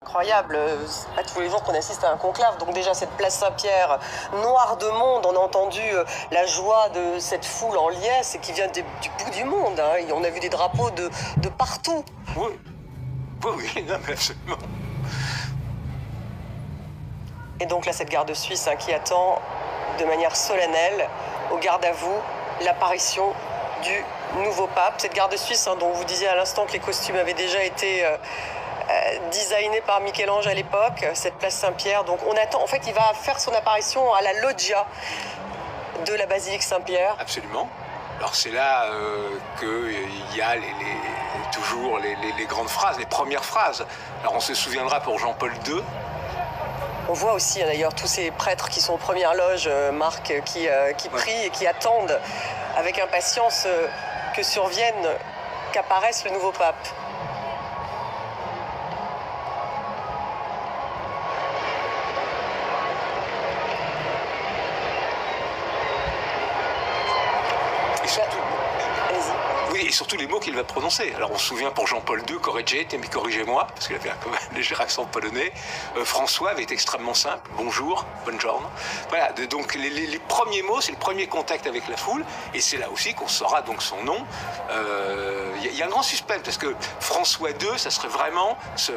Incroyable, c'est pas tous les jours qu'on assiste à un conclave. Donc déjà cette place Saint-Pierre, noire de monde, on a entendu la joie de cette foule en liesse et qui vient du bout du monde. Hein. Et on a vu des drapeaux de partout. Oui, oui, non, mais absolument. Et donc là cette garde suisse hein, qui attend de manière solennelle, au garde à vous, l'apparition du nouveau pape. Cette garde suisse hein, dont vous disiez à l'instant que les costumes avaient déjà été designé par Michel-Ange à l'époque, cette place Saint-Pierre. Donc on attend, en fait il va faire son apparition à la loggia de la basilique Saint-Pierre. Absolument. Alors c'est là qu'il y a toujours les grandes phrases, les premières phrases. Alors on se souviendra pour Jean-Paul II. On voit aussi d'ailleurs tous ces prêtres qui sont aux premières loges, Marc, qui prient et qui attendent avec impatience que survienne, qu'apparaisse le nouveau pape. Et surtout les mots qu'il va prononcer. Alors on se souvient pour Jean-Paul II, corrigete, mais corrigez-moi, parce qu'il avait un léger accent polonais. François avait été extrêmement simple, bonjour, buongiorno. Voilà, donc les premiers mots, c'est le premier contact avec la foule, et c'est là aussi qu'on saura donc son nom. Il y a un grand suspense, parce que François II, ça serait vraiment se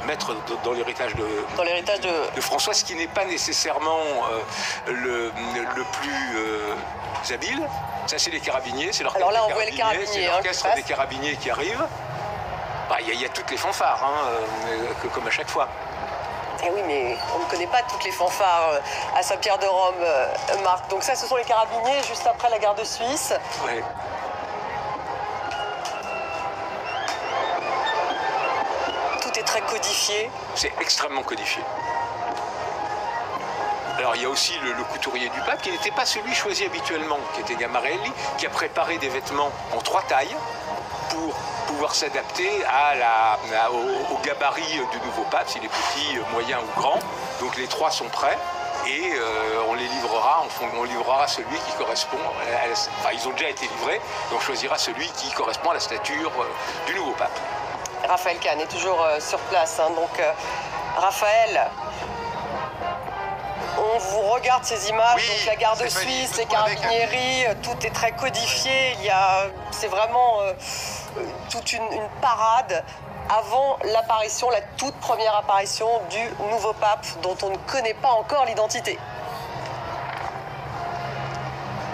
mettre dans l'héritage de François, ce qui n'est pas nécessairement le plus habile. Ça, c'est les carabiniers, c'est l'orchestre des carabiniers, c'est l'orchestre des carabiniers qui arrive. Bah, y a toutes les fanfares, hein, comme à chaque fois. Eh oui, mais on ne connaît pas toutes les fanfares à Saint-Pierre-de-Rome, Marc. Donc ça, ce sont les carabiniers, juste après la garde suisse. Ouais. Tout est très codifié. C'est extrêmement codifié. Alors il y a aussi le couturier du pape qui n'était pas celui choisi habituellement, qui était Gamarelli, qui a préparé des vêtements en 3 tailles pour pouvoir s'adapter au gabarit du nouveau pape, s'il est petit, moyen ou grand. Donc les 3 sont prêts et on les livrera, on livrera celui qui correspond, enfin ils ont déjà été livrés, et on choisira celui qui correspond à la stature du nouveau pape. Raphaël Kahn est toujours sur place, hein, donc Raphaël. On vous regarde ces images, oui, donc la garde suisse, les carabinieri, tout est très codifié. C'est vraiment toute une parade avant l'apparition, la toute première apparition du nouveau pape dont on ne connaît pas encore l'identité.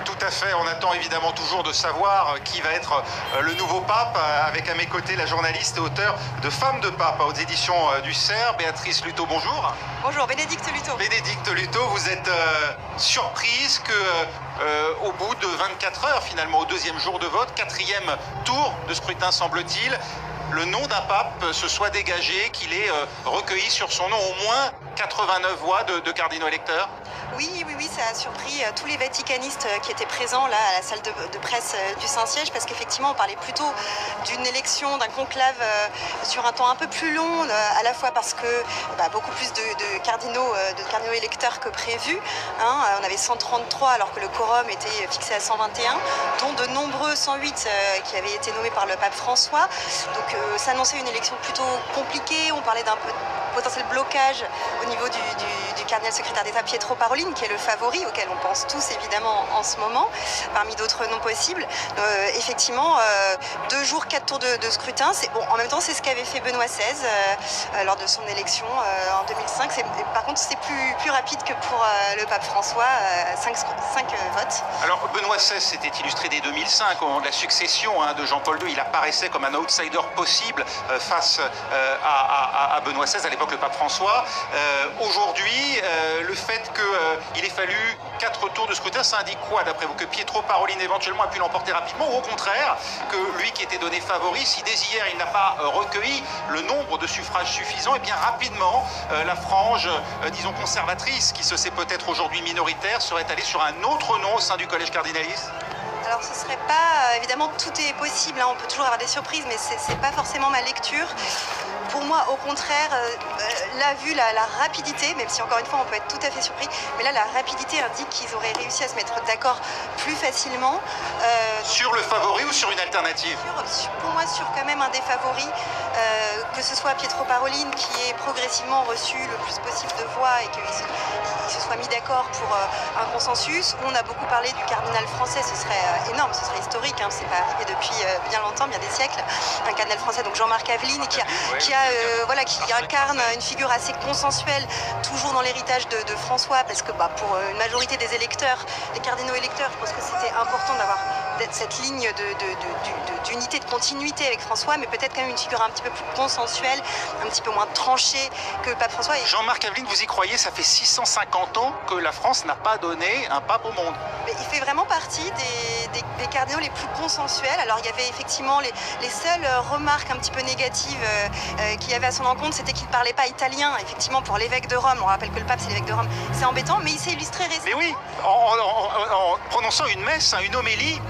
Tout à fait, on attend évidemment toujours de savoir qui va être le nouveau pape, avec à mes côtés la journaliste et auteure de Femmes de Pape aux éditions du CERF, Béatrice Luto, bonjour. Bonjour, Bénédicte Luto. Bénédicte Luto, vous êtes surprise que au bout de 24 heures finalement, au 2e jour de vote, 4e tour de scrutin semble-t-il, le nom d'un pape se soit dégagé, qu'il ait recueilli sur son nom au moins 89 voix de cardinaux électeurs? Oui, ça a surpris tous les vaticanistes qui étaient présents là à la salle de presse du Saint-Siège, parce qu'effectivement on parlait plutôt d'une élection, d'un conclave sur un temps un peu plus long, à la fois parce que beaucoup plus de cardinaux électeurs que prévu. Hein, on avait 133 alors que le quorum était fixé à 121, dont de nombreux 108 qui avaient été nommés par le pape François. Donc ça annonçait une élection plutôt compliquée. On parlait d'un potentiel blocage au niveau du cardinal secrétaire d'État Pietro Parolin, qui est le favori auquel on pense tous évidemment en ce moment, parmi d'autres noms possibles. Effectivement, 2 jours, 4 tours de scrutin. Bon, en même temps, c'est ce qu'avait fait Benoît XVI lors de son élection en 2005. Par contre, c'est plus rapide que pour le pape François, 5 votes. Alors, Benoît XVI s'était illustré dès 2005, au moment de la succession de Jean-Paul II. Il apparaissait comme un outsider possible face à Benoît XVI, à l'époque le pape François. Aujourd'hui, le fait qu'il ait fallu 4 tours de scrutin, ça indique quoi d'après vous? Que Pietro Parolin éventuellement a pu l'emporter rapidement, ou au contraire, que lui qui était donné favori, si dès hier il n'a pas recueilli le nombre de suffrages suffisants, et bien rapidement la frange, disons conservatrice, qui se sait peut-être aujourd'hui minoritaire, serait allée sur un autre nom au sein du collège cardinaliste? Alors ce serait pas, évidemment tout est possible, hein, on peut toujours avoir des surprises, mais c'est pas forcément ma lecture. Pour moi, au contraire, là, vu la rapidité, même si encore une fois on peut être tout à fait surpris, mais là la rapidité indique qu'ils auraient réussi à se mettre d'accord plus facilement. Sur le favori ou sur une alternative? Pour moi, sur quand même un des favoris, que ce soit Pietro Parolin qui ait progressivement reçu le plus possible de voix et qu'il se soit mis d'accord pour un consensus. On a beaucoup parlé du cardinal français, ce serait énorme, ce serait historique, hein, c'est pas arrivé depuis bien longtemps, bien des siècles. Un cardinal français, donc Jean-Marc Aveline, qui incarne une figure assez consensuelle, toujours dans l'héritage de François, parce que pour une majorité des électeurs, des cardinaux électeurs, je pense que c'était important d'avoir cette ligne d'unité, de continuité avec François, mais peut-être quand même une figure un petit peu plus consensuelle, un petit peu moins tranchée que le pape François. Jean-Marc Aveline, vous y croyez? Ça fait 650 ans que la France n'a pas donné un pape au monde. Mais il fait vraiment partie des cardinaux les plus consensuels. Alors il y avait effectivement les seules remarques un petit peu négatives qu'il y avait à son encontre, c'était qu'il ne parlait pas italien. Effectivement, pour l'évêque de Rome, on rappelle que le pape c'est l'évêque de Rome, c'est embêtant, mais il s'est illustré récemment. Mais oui, en prononçant une messe, une homélie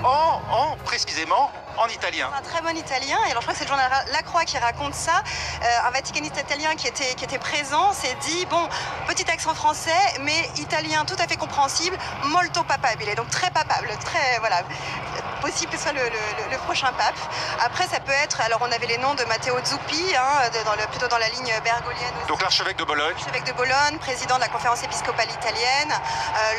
précisément en italien. Un très bon italien, et alors je crois que c'est le journal La Croix qui raconte ça. Un vaticaniste italien qui était présent s'est dit, bon, petit accent français, mais italien tout à fait compréhensible, molto papabile, donc très papable, très, voilà, possible que ce soit le prochain pape. Après, ça peut être, alors on avait les noms de Matteo Zuppi, hein, plutôt dans la ligne bergolienne aussi. Donc l'archevêque de Bologne. L'archevêque de Bologne, président de la conférence épiscopale italienne,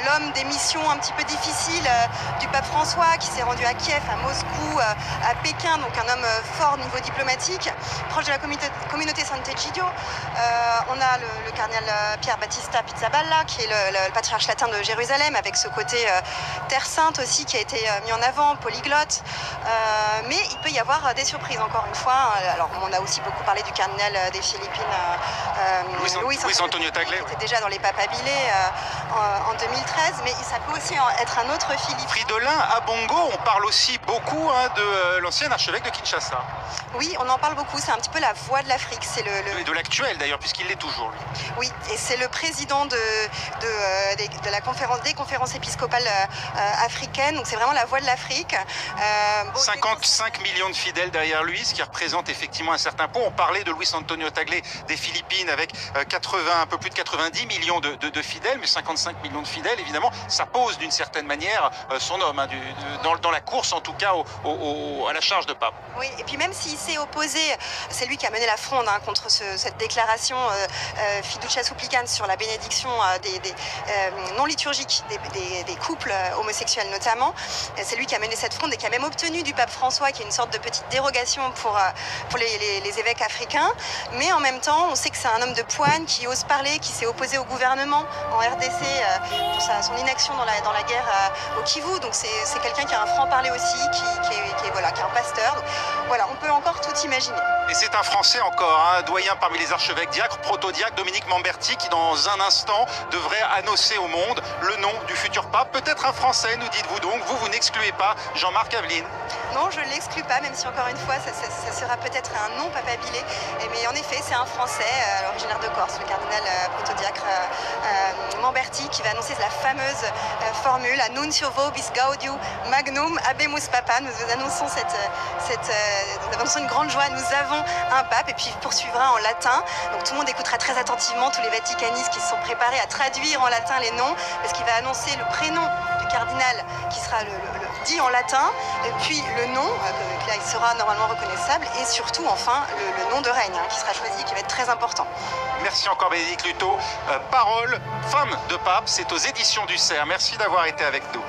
l'homme des missions un petit peu difficiles du pape François, qui s'est rendu à Kiev, à Moscou, à Pékin, donc un homme fort au niveau diplomatique, proche de la communauté Sant'Egidio. On a le cardinal Pierre Battista Pizzaballa, qui est le patriarche latin de Jérusalem, avec ce côté terre sainte aussi qui a été mis en avant, polyglotte. Mais il peut y avoir des surprises, encore une fois. Alors, on a aussi beaucoup parlé du cardinal des Philippines, Luis Antonio Tagle, qui était déjà dans les papabilés en 2013, mais ça peut aussi être un autre Philippe. Fridolin Ambongo, on parle aussi beaucoup de l'ancien archevêque de Kinshasa. Oui, on en parle beaucoup, c'est un petit peu la voix de l'Afrique. C'est de l'actuel d'ailleurs, puisqu'il l'est toujours, lui. Oui, et c'est le président de la conférence, des conférences épiscopales africaines, donc c'est vraiment la voix de l'Afrique. 55 millions de fidèles derrière lui, ce qui représente effectivement un certain poids. On parlait de Luis Antonio Tagle des Philippines avec un peu plus de 90 millions de fidèles, mais 55 millions de fidèles, évidemment, ça pose d'une certaine manière son homme, hein, dans la course en tout cas à la charge de pape. Oui, et puis même s'il s'est opposé, c'est lui qui a mené la fronde contre cette déclaration fiducia supplicans sur la bénédiction non liturgique des couples homosexuels notamment. C'est lui qui a mené cette fronde et qui a même obtenu du pape François, qui est une sorte de petite dérogation pour les évêques africains. Mais en même temps, on sait que c'est un homme de poigne qui ose parler, qui s'est opposé au gouvernement en RDC pour son inaction dans la guerre au Kivu. Donc c'est quelqu'un qui a un franc-parler aussi, qui est un pasteur. Donc, voilà, on peut encore tout imaginer. Et c'est un Français encore, un doyen parmi les archevêques diacres, protodiacre, Dominique Mamberti, qui dans un instant devrait annoncer au monde le nom du futur pape. Peut-être un Français, nous dites-vous donc. Vous n'excluez pas Jean-Marc Aveline? Non, je ne l'exclus pas, même si encore une fois, ça sera peut-être un non papabilé. Mais en effet, c'est un Français, originaire de Corse, le cardinal protodiacre Mamberti, qui va annoncer la fameuse formule Annuncio vobis gaudium magnum habemus papa. Nous annonçons nous annonçons une grande joie, nous avons un pape, et puis il poursuivra en latin. Donc tout le monde écoutera très attentivement, tous les vaticanistes qui se sont préparés à traduire en latin les noms, parce qu'il va annoncer le prénom du cardinal qui sera dit en latin, et puis le nom, là il sera normalement reconnaissable, et surtout enfin le nom de règne qui sera choisi, qui va être très important. Merci encore Bénédicte Luto. Parole, femme de pape, c'est aux éditions du Cerf. Merci d'avoir été avec nous.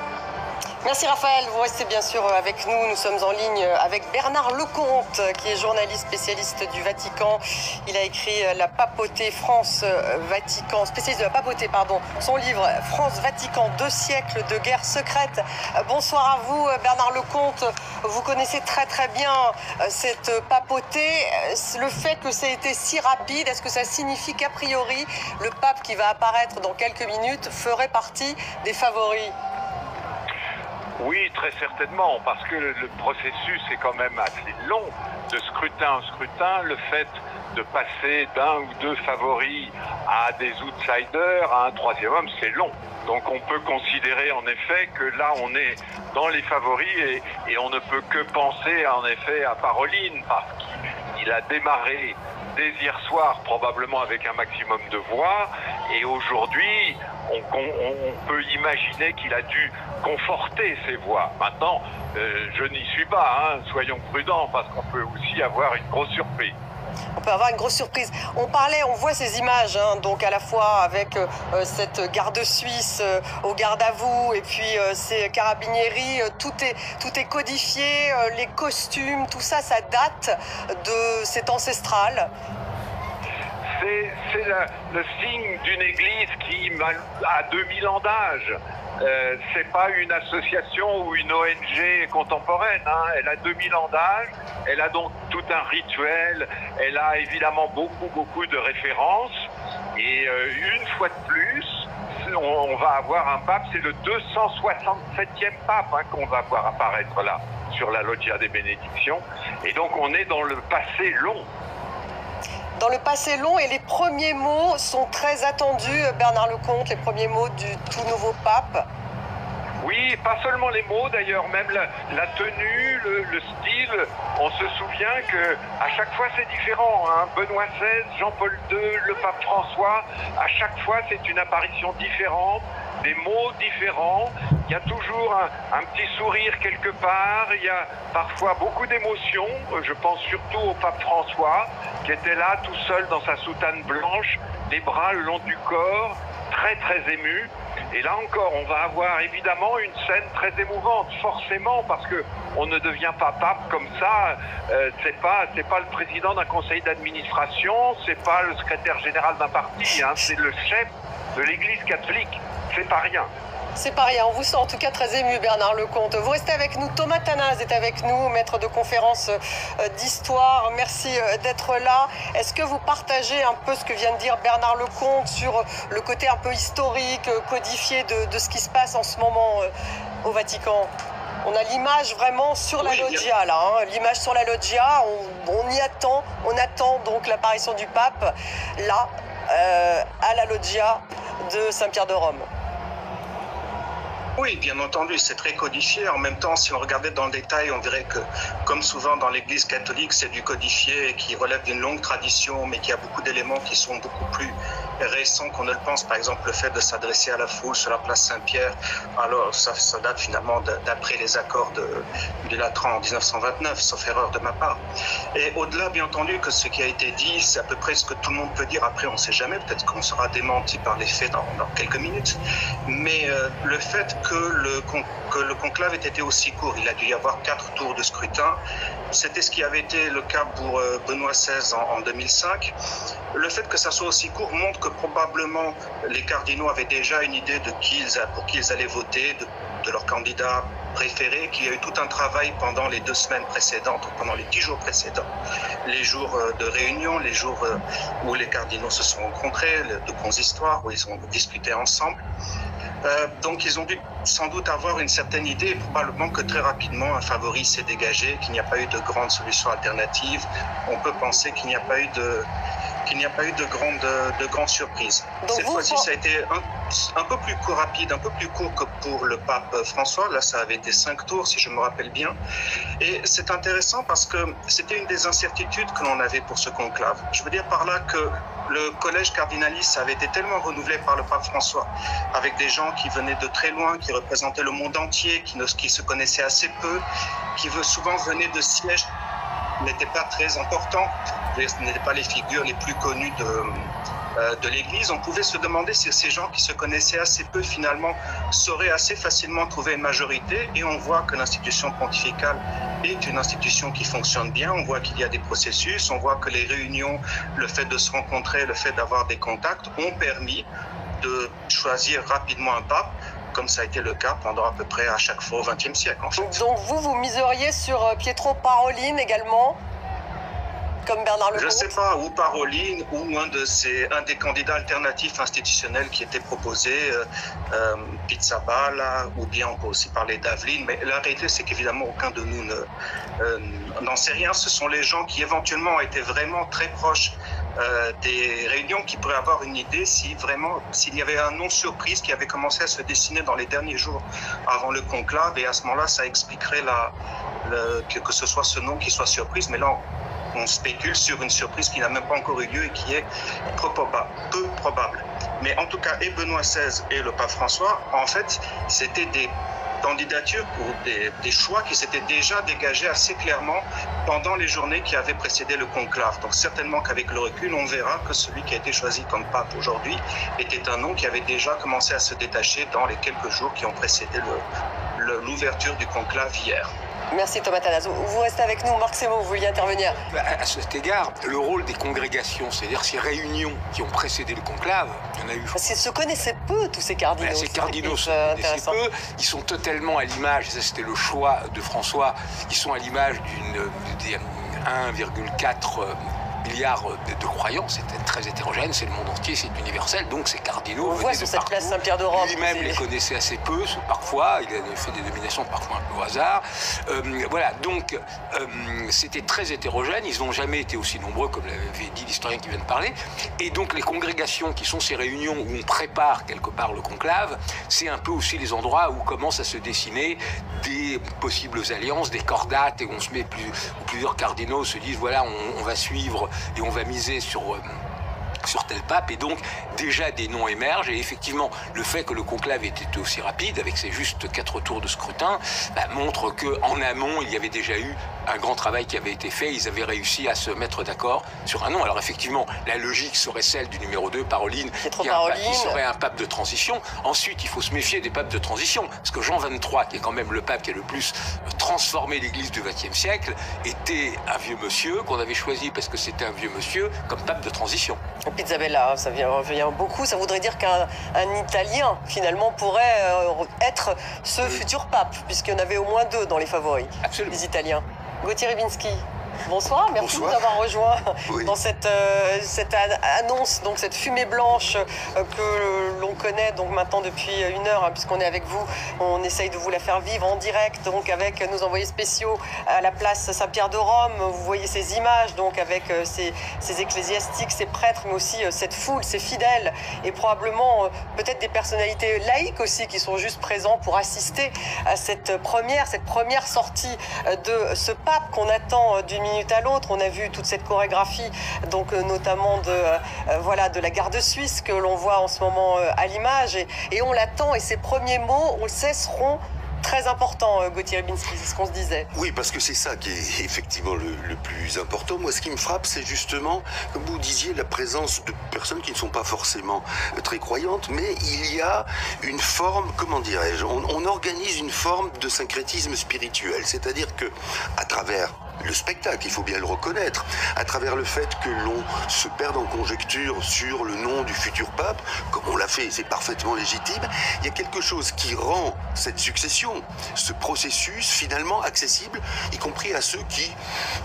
Merci Raphaël, vous restez bien sûr avec nous. Nous sommes en ligne avec Bernard Lecomte, qui est journaliste spécialiste du Vatican. Il a écrit La papauté France-Vatican, spécialiste de la papauté, pardon, son livre France-Vatican, 2 siècles de guerre secrète. Bonsoir à vous Bernard Lecomte, vous connaissez très très bien cette papauté. Le fait que ça ait été si rapide, est-ce que ça signifie qu'a priori le pape qui va apparaître dans quelques minutes ferait partie des favoris ? Oui, très certainement, parce que le processus est quand même assez long, de scrutin en scrutin. Le fait de passer d'un ou deux favoris à des outsiders, à un troisième homme, c'est long. Donc on peut considérer en effet que là on est dans les favoris et on ne peut que penser en effet à Parolin, parce qu'il a démarré dès hier soir probablement avec un maximum de voix, et aujourd'hui on peut imaginer qu'il a dû conforter ses voix. Maintenant, je n'y suis pas, soyons prudents, parce qu'on peut aussi avoir une grosse surprise. On peut avoir une grosse surprise. On voit ces images, hein, donc à la fois avec cette garde suisse au garde à vous et puis ces carabinieri, tout est codifié, les costumes, tout ça, ça date de cet ancestral. C'est le signe d'une église qui a 2000 ans d'âge. C'est pas une association ou une ONG contemporaine, hein. Elle a 2000 ans d'âge, elle a donc tout un rituel, elle a évidemment beaucoup de références, et une fois de plus, on va avoir un pape, c'est le 267e pape, hein, qu'on va voir apparaître là, sur la loggia des bénédictions, et donc on est dans le passé long. Dans le passé long, et les premiers mots sont très attendus, Bernard Lecomte, les premiers mots du tout nouveau pape. Oui, pas seulement les mots d'ailleurs, même la tenue, le style. On se souvient que à chaque fois c'est différent, hein. Benoît XVI, Jean-Paul II, le pape François, à chaque fois c'est une apparition différente, des mots différents. Il y a toujours un petit sourire quelque part, il y a parfois beaucoup d'émotions. Je pense surtout au pape François, qui était là tout seul dans sa soutane blanche, les bras le long du corps, très ému. Et là encore, on va avoir évidemment une scène très émouvante, forcément, parce que on ne devient pas pape comme ça. C'est pas le président d'un conseil d'administration, c'est pas le secrétaire général d'un parti, hein, c'est le chef de l'Église catholique. C'est pas rien. C'est pas rien. On vous sent en tout cas très ému, Bernard Lecomte. Vous restez avec nous. Thomas Tanaz est avec nous, maître de conférence d'histoire. Merci d'être là. Est-ce que vous partagez un peu ce que vient de dire Bernard Lecomte sur le côté un peu historique, codifié de ce qui se passe en ce moment au Vatican? On a l'image vraiment sur la loggia, là. Hein. L'image sur la loggia, on y attend. On attend donc l'apparition du pape, là, à la loggia de Saint-Pierre de Rome. Oui, bien entendu, c'est très codifié. En même temps, si on regardait dans le détail, on dirait que, comme souvent dans l'Église catholique, c'est du codifié qui relève d'une longue tradition, mais qui a beaucoup d'éléments qui sont beaucoup plus récents qu'on ne le pense. Par exemple, le fait de s'adresser à la foule sur la place Saint-Pierre, alors ça date finalement d'après les accords du Latran en 1929, sauf erreur de ma part. Et au-delà, bien entendu, que ce qui a été dit, c'est à peu près ce que tout le monde peut dire. Après, on ne sait jamais, peut-être qu'on sera démenti par les faits dans quelques minutes. Mais le fait que le conclave ait été aussi court. Il a dû y avoir 4 tours de scrutin. C'était ce qui avait été le cas pour Benoît XVI en 2005. Le fait que ça soit aussi court montre que probablement les cardinaux avaient déjà une idée de pour qui ils allaient voter, de leur candidat préféré, qu'il y a eu tout un travail pendant les 2 semaines précédentes, ou pendant les 10 jours précédents, les jours de réunion, les jours où les cardinaux se sont rencontrés, de consistoire, où ils ont discuté ensemble. Donc ils ont dû sans doute avoir une certaine idée, et probablement que très rapidement un favori s'est dégagé, qu'il n'y a pas eu de grande solution alternative. On peut penser qu'il n'y a pas eu de grande surprise. Cette fois-ci, ça a été un peu plus rapide, un peu plus court que pour le pape François. Là, ça avait été 5 tours, si je me rappelle bien. Et c'est intéressant parce que c'était une des incertitudes que l'on avait pour ce conclave. Je veux dire par là que le collège cardinaliste avait été tellement renouvelé par le pape François, avec des gens qui venaient de très loin, qui représentaient le monde entier, qui se connaissaient assez peu, qui souvent venaient de sièges n'étaient pas très importants, n'étaient pas les figures les plus connues de l'Église. On pouvait se demander si ces gens qui se connaissaient assez peu, finalement, sauraient assez facilement trouver une majorité. Et on voit que l'institution pontificale est une institution qui fonctionne bien. On voit qu'il y a des processus, on voit que les réunions, le fait de se rencontrer, le fait d'avoir des contacts ont permis de choisir rapidement un pape, comme ça a été le cas pendant à peu près à chaque fois au XXe siècle, en fait. Donc vous miseriez sur Pietro Parolin également, comme Bernard Lecomte? Je ne sais pas, ou Parolin, ou un des candidats alternatifs institutionnels qui était proposé, Pizzaballa, ou bien on peut aussi parler d'Aveline, mais la réalité c'est qu'évidemment aucun de nous n'en sait rien. Ce sont les gens qui éventuellement étaient vraiment très proches des réunions qui pourraient avoir une idée s'il y avait un nom surprise qui avait commencé à se dessiner dans les derniers jours avant le conclave, et à ce moment-là ça expliquerait que ce soit ce nom qui soit surprise. Mais là on spécule sur une surprise qui n'a même pas encore eu lieu et qui est peu probable. Mais en tout cas, et Benoît XVI et le pape François, en fait, c'était candidatures ou des choix qui s'étaient déjà dégagés assez clairement pendant les journées qui avaient précédé le conclave. Donc certainement qu'avec le recul, on verra que celui qui a été choisi comme pape aujourd'hui était un nom qui avait déjà commencé à se détacher dans les quelques jours qui ont précédé l'ouverture du conclave hier. Merci Thomas Tannaz. Vous restez avec nous. Marc Semo, vous vouliez intervenir. À cet égard, le rôle des congrégations, c'est-à-dire ces réunions qui ont précédé le conclave, il y en a eu. Parce qu'ils se connaissaient peu, tous ces cardinaux. Ces cardinaux se connaissaient peu. Ils sont totalement à l'image, ça c'était le choix de François, ils sont à l'image d'une 1,4 milliards de croyants, c'était très hétérogène, c'est le monde entier, c'est universel, donc ces cardinaux on voit sur cette place Saint-Pierre de Rome. Lui-même les connaissait assez peu, parfois, il avait fait des nominations parfois un peu au hasard. Voilà, donc c'était très hétérogène, ils n'ont jamais été aussi nombreux, comme l'avait dit l'historien qui vient de parler, et donc les congrégations qui sont ces réunions où on prépare quelque part le conclave, c'est un peu aussi les endroits où commencent à se dessiner des possibles alliances, des cordates, et on se met plusieurs cardinaux se disent voilà, on va suivre et on va miser sur tel pape, et donc déjà des noms émergent, et effectivement le fait que le conclave était aussi rapide avec ses juste 4 tours de scrutin montre qu'en amont il y avait déjà eu un grand travail qui avait été fait, ils avaient réussi à se mettre d'accord sur un nom. Alors effectivement la logique serait celle du numéro 2, Paroline, qui serait un pape de transition. Ensuite il faut se méfier des papes de transition, parce que Jean XXIII, qui est quand même le pape qui a le plus transformé l'église du XXe siècle, était un vieux monsieur qu'on avait choisi parce que c'était un vieux monsieur comme pape de transition. Pizzabella, ça revient beaucoup. Ça voudrait dire qu'un Italien, finalement, pourrait être ce futur pape, puisqu'il y en avait au moins 2 dans les favoris. Absolument. Les Italiens. Gauthier Rybinski. Bonsoir, merci de nous avoir rejoints dans cette annonce, donc cette fumée blanche que l'on connaît donc maintenant depuis 1 heure, puisqu'on est avec vous. On essaye de vous la faire vivre en direct, donc avec nos envoyés spéciaux à la place Saint-Pierre de Rome. Vous voyez ces images, donc avec ces ecclésiastiques, ces prêtres, mais aussi cette foule, ces fidèles, et probablement peut-être des personnalités laïques aussi qui sont juste présents pour assister à cette première sortie de ce pape qu'on attend d'une minute à l'autre. On a vu toute cette chorégraphie, donc notamment de la garde suisse que l'on voit en ce moment à l'image, et on l'attend, et ses premiers mots, on le sait, seront très important, Gauthier Rybinski, c'est ce qu'on se disait. Oui, parce que c'est ça qui est effectivement le plus important. Moi, ce qui me frappe, c'est justement, comme vous disiez, la présence de personnes qui ne sont pas forcément très croyantes, mais il y a une forme, comment dirais-je, on organise une forme de syncrétisme spirituel, c'est-à-dire que à travers le spectacle, il faut bien le reconnaître, à travers le fait que l'on se perde en conjecture sur le nom du futur pape, comme on l'a fait, c'est parfaitement légitime, il y a quelque chose qui rend cette succession, ce processus finalement accessible, y compris à ceux qui,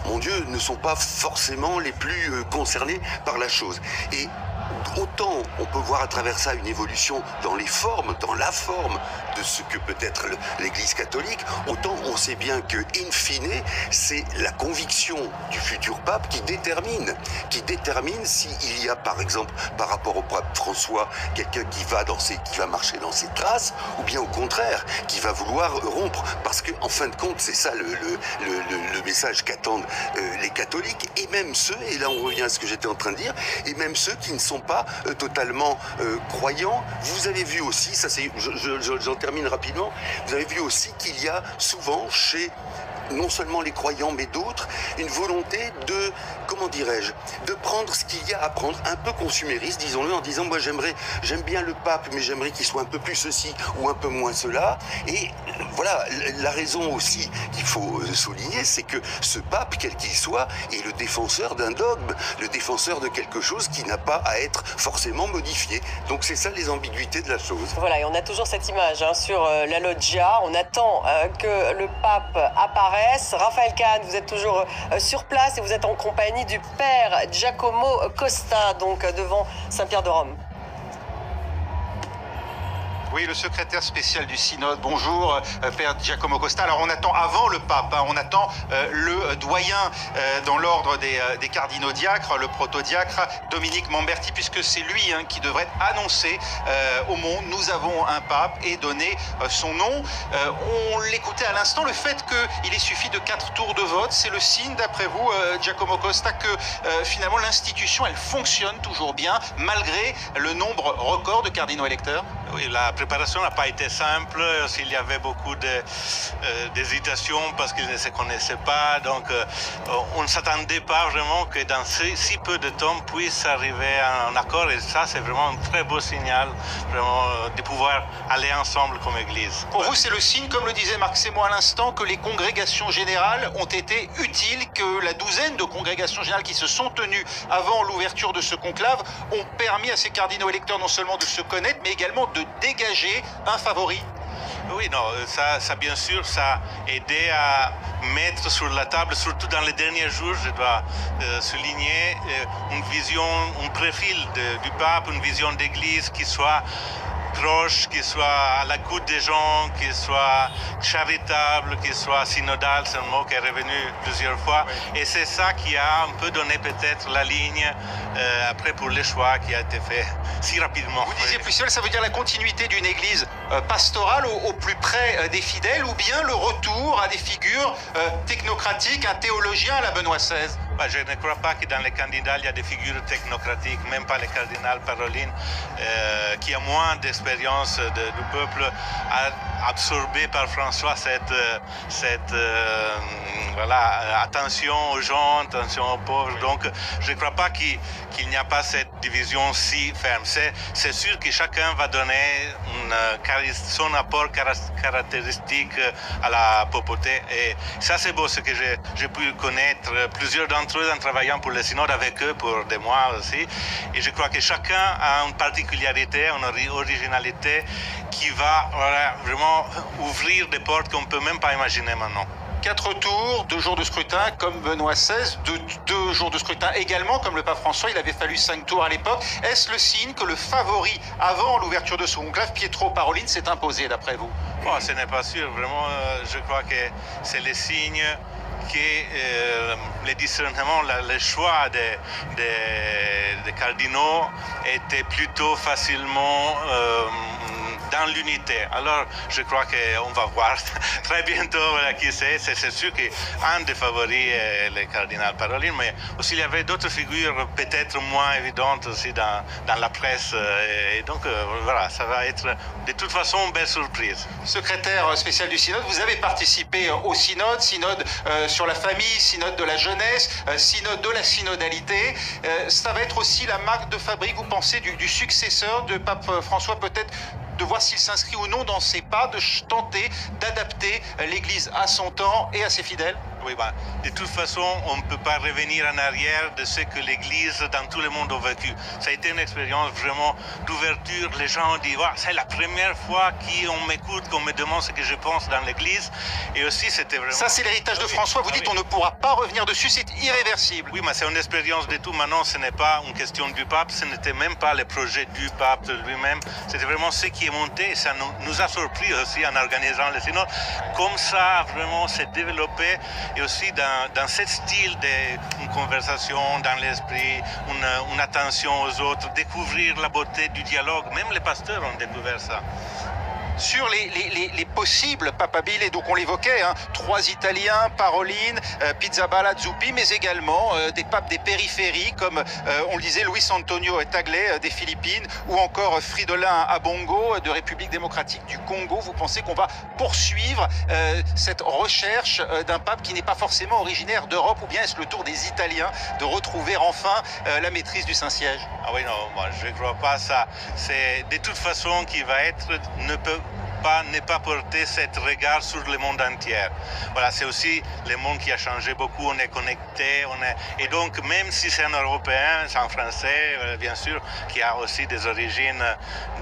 mon Dieu, ne sont pas forcément les plus concernés par la chose. Et autant on peut voir à travers ça une évolution dans les formes, dans la forme de ce que peut être l'Église catholique, autant on sait bien que, in fine, c'est la conviction du futur pape qui détermine s'il y a, par exemple, par rapport au pape François, quelqu'un qui va marcher dans ses traces, ou bien au contraire, qui va vouloir rompre. Parce que, en fin de compte, c'est ça le message qu'attendent les catholiques, et même ceux, et là on revient à ce que j'étais en train de dire, et même ceux qui ne sont pas totalement croyants. Vous avez vu aussi, ça c'est, j'en termine rapidement, vous avez vu aussi qu'il y a souvent chez non seulement les croyants mais d'autres, une volonté de, comment dirais-je, de prendre ce qu'il y a à prendre, un peu consumériste, disons-le, en disant moi j'aime bien le pape, mais j'aimerais qu'il soit un peu plus ceci ou un peu moins cela. Et voilà, la raison aussi qu'il faut souligner, c'est que ce pape, quel qu'il soit, est le défenseur d'un dogme, le défenseur de quelque chose qui n'a pas à être forcément modifié. Donc c'est ça les ambiguïtés de la chose. Voilà, et on a toujours cette image sur la loggia, on attend que le pape apparaisse. Raphaël Kahn, vous êtes toujours sur place et vous êtes en compagnie du père Giacomo Costa, donc devant Saint-Pierre de Rome. Oui, le secrétaire spécial du synode. Bonjour, Père Giacomo Costa. Alors, on attend avant le pape, on attend le doyen dans l'ordre des cardinaux diacres, le protodiacre Dominique Mamberti, puisque c'est lui qui devrait annoncer au monde, nous avons un pape, et donner son nom. On l'écoutait à l'instant, le fait qu'il suffit de 4 tours de vote, c'est le signe, d'après vous, Giacomo Costa, que finalement l'institution, elle fonctionne toujours bien, malgré le nombre record de cardinaux électeurs. Oui, la préparation n'a pas été simple. Il y avait beaucoup d'hésitation parce qu'ils ne se connaissaient pas. Donc, on ne s'attendait pas vraiment que dans si peu de temps puisse arriver à un accord. Et ça, c'est vraiment un très beau signal, vraiment, de pouvoir aller ensemble comme Église. Pour vous, c'est le signe, comme le disait Marc Sémont à l'instant, que les congrégations générales ont été utiles, que la douzaine de congrégations générales qui se sont tenues avant l'ouverture de ce conclave ont permis à ces cardinaux électeurs non seulement de se connaître, mais également de dégager un favori. Oui, non, ça bien sûr, ça a aidé à mettre sur la table, surtout dans les derniers jours, je dois souligner, une vision, un profil du pape, une vision d'église qui soit proche, qui soit à l'écoute des gens, qui soit charitable, qui soit synodal, c'est un mot qui est revenu plusieurs fois. Oui. Et c'est ça qui a un peu donné peut-être la ligne après pour les choix qui a été fait si rapidement. Vous disiez plus seul, ça veut dire la continuité d'une église pastorale au plus près des fidèles, ou bien le retour à des figures technocratiques, un théologien à la Benoît XVI? Je ne crois pas que dans les candidats, il y a des figures technocratiques, même pas le cardinal Parolin, qui a moins d'expérience du peuple, a absorbé par François cette voilà, attention aux gens, attention aux pauvres. Donc, je ne crois pas qu'il n'y a pas cette division si ferme. C'est sûr que chacun va donner son apport caractéristique à la papauté. Et ça, c'est beau, ce que j'ai pu connaître plusieurs d'entre eux en travaillant pour le synode avec eux pour des mois aussi. Et je crois que chacun a une particularité, une originalité qui va voilà, vraiment ouvrir des portes qu'on ne peut même pas imaginer maintenant. 4 tours, 2 jours de scrutin comme Benoît XVI, 2 jours de scrutin également comme le pape François, il avait fallu 5 tours à l'époque. Est-ce le signe que le favori avant l'ouverture de ce conclave, Pietro Parolin, s'est imposé d'après vous? Bon, ce n'est pas sûr, vraiment je crois que c'est le signe que le discernement, le choix des cardinaux était plutôt facilement dans l'unité. Alors, je crois qu'on va voir très bientôt qui c'est. C'est sûr qu'un des favoris est le cardinal Parolin, mais aussi il y avait d'autres figures peut-être moins évidentes aussi dans la presse. Et donc, voilà, ça va être de toute façon une belle surprise. Secrétaire spécial du synode, vous avez participé au synode sur la famille, synode de la jeunesse, synode de la synodalité. Ça va être aussi la marque de fabrique, vous pensez, du successeur de pape François, peut-être de voir s'il s'inscrit ou non dans ses pas, de tenter d'adapter l'Église à son temps et à ses fidèles? Oui, de toute façon, on ne peut pas revenir en arrière de ce que l'Église dans tout le monde a vécu. Ça a été une expérience vraiment d'ouverture. Les gens ont dit, c'est la première fois qu'on m'écoute, qu'on me demande ce que je pense dans l'Église. Et aussi, c'était vraiment... Ça, c'est l'héritage de François. Vous dites, on ne pourra pas revenir dessus, c'est irréversible. Oui, mais c'est une expérience de tout. Maintenant, ce n'est pas une question du pape, ce n'était même pas le projet du pape lui-même. C'était vraiment ce qui est monté. Ça nous a surpris aussi en organisant le synode. Comme ça, vraiment, s'est développé. Et aussi dans ce style d'une conversation, dans l'esprit, une attention aux autres, découvrir la beauté du dialogue. Même les pasteurs ont découvert ça. Sur les possibles papabili, et donc on l'évoquait, 3 Italiens, Parolin, Pizzaballa, Zuppi, mais également des papes des périphéries comme on le disait Luis Antonio Tagle des Philippines ou encore Fridolin Ambongo de République démocratique du Congo. Vous pensez qu'on va poursuivre cette recherche d'un pape qui n'est pas forcément originaire d'Europe, ou bien est-ce le tour des Italiens de retrouver enfin la maîtrise du Saint-Siège? Ah oui, non, moi je ne crois pas ça. C'est de toute façon qui va être, ne pas porter cet regard sur le monde entier. Voilà, c'est aussi le monde qui a changé beaucoup, on est connecté, et donc même si c'est un Européen, c'est un Français, bien sûr, qui a aussi des origines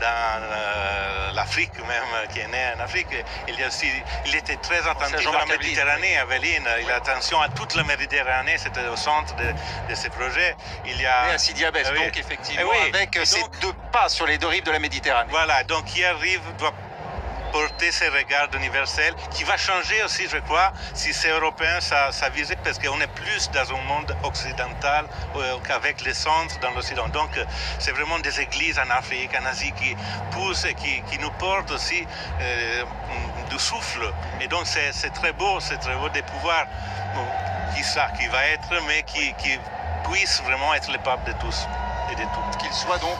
dans l'Afrique même, qui est né en Afrique, il était très attentif à la Méditerranée, Aveline, il a attention à toute la Méditerranée, c'était au centre de ces projets. Il y a... à Sidi Abbès, donc effectivement, avec ces 2 pas sur les 2 rives de la Méditerranée. Voilà, donc qui arrive, doit porter ce regard universel qui va changer aussi, je crois, si c'est européen, sa visée, parce qu'on est plus dans un monde occidental qu'avec les centres dans l'Occident. Donc, c'est vraiment des églises en Afrique, en Asie qui poussent et qui nous portent aussi du souffle. Et donc, c'est très beau de pouvoir, qui va être, mais qui puisse vraiment être le pape de tous. et de tout. Qu'il soit donc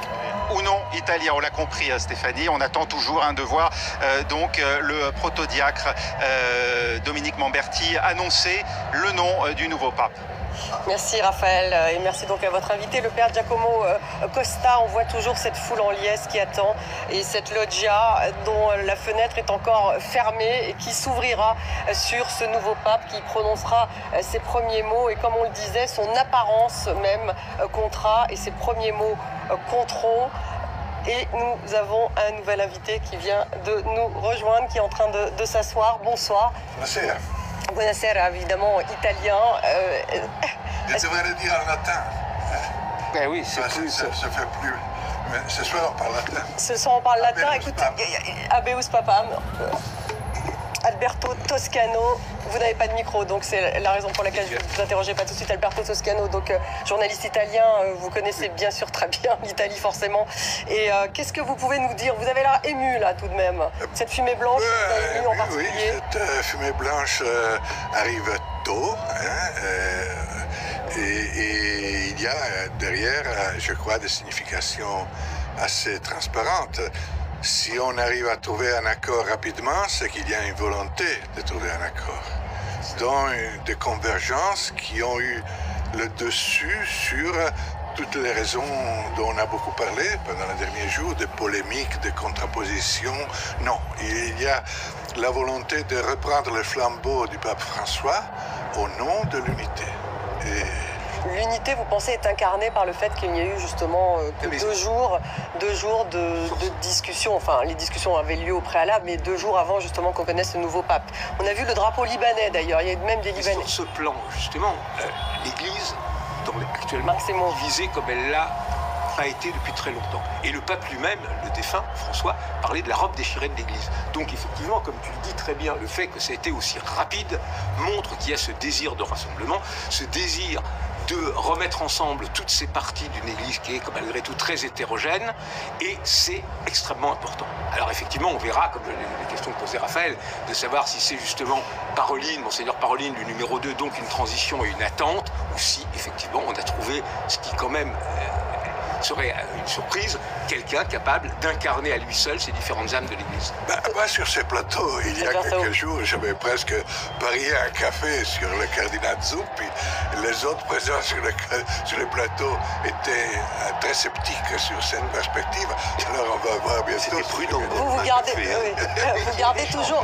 ou non italien, on l'a compris Stéphanie, on attend toujours de voir le protodiacre Dominique Mamberti annoncer le nom du nouveau pape. Merci Raphaël et merci donc à votre invité, le père Giacomo Costa. On voit toujours cette foule en liesse qui attend et cette loggia dont la fenêtre est encore fermée et qui s'ouvrira sur ce nouveau pape qui prononcera ses premiers mots et, comme on le disait, son apparence même comptera et ses premiers mots compteront. Et nous avons un nouvel invité qui vient de nous rejoindre, qui est en train de s'asseoir. Bonsoir. Buonasera. Buonasera, évidemment italien. Je devrais le dire en latin. Ben oui, c'est plus... Ça fait plus... Mais ce soir, on parle latin. Ce soir, on parle latin. Habemus Écoute, Papam. Habemus Papam. Alberto Toscano, vous n'avez pas de micro, donc c'est la raison pour laquelle je ne vous interrogeais pas tout de suite. Alberto Toscano, donc journaliste italien, vous connaissez bien sûr très bien l'Italie forcément. Et qu'est-ce que vous pouvez nous dire? Vous avez l'air ému là tout de même. Cette fumée blanche, vous avez ému en particulier. Oui, cette fumée blanche arrive tôt. Et il y a derrière, je crois, des significations assez transparentes. Si on arrive à trouver un accord rapidement, c'est qu'il y a une volonté de trouver un accord. Donc, des convergences qui ont eu le dessus sur toutes les raisons dont on a beaucoup parlé pendant les derniers jours, de polémiques, de contrapositions. Non, il y a la volonté de reprendre le flambeau du pape François au nom de l'unité. L'unité, vous pensez, est incarnée par le fait qu'il n'y a eu justement que deux jours de discussion. Enfin, les discussions avaient lieu au préalable, mais 2 jours avant justement qu'on connaisse le nouveau pape. On a vu le drapeau libanais d'ailleurs, il y a même des Libanais. Sur ce plan, justement, l'Église, actuellement, divisée comme elle l'a pas été depuis très longtemps. Et le pape lui-même, le défunt François, parlait de la robe déchirée de l'Église. Donc effectivement, comme tu le dis très bien, le fait que ça a été aussi rapide montre qu'il y a ce désir de rassemblement, ce désir de remettre ensemble toutes ces parties d'une Église qui est malgré tout très hétérogène, et c'est extrêmement important. Alors effectivement, on verra, comme les questions que posait Raphaël, de savoir si c'est justement Paroline, Monseigneur Paroline, le numéro 2, donc une transition et une attente, ou si effectivement on a trouvé ce qui quand même serait une surprise, quelqu'un capable d'incarner à lui seul ces différentes âmes de l'Église. Moi, sur ces plateaux, il y a quelques jours, j'avais presque parié un café sur le cardinal Zuppi. Les autres présents sur le plateau étaient très sceptiques sur cette perspective. Alors, on va voir bientôt. C'était prudent. Vous gardez toujours...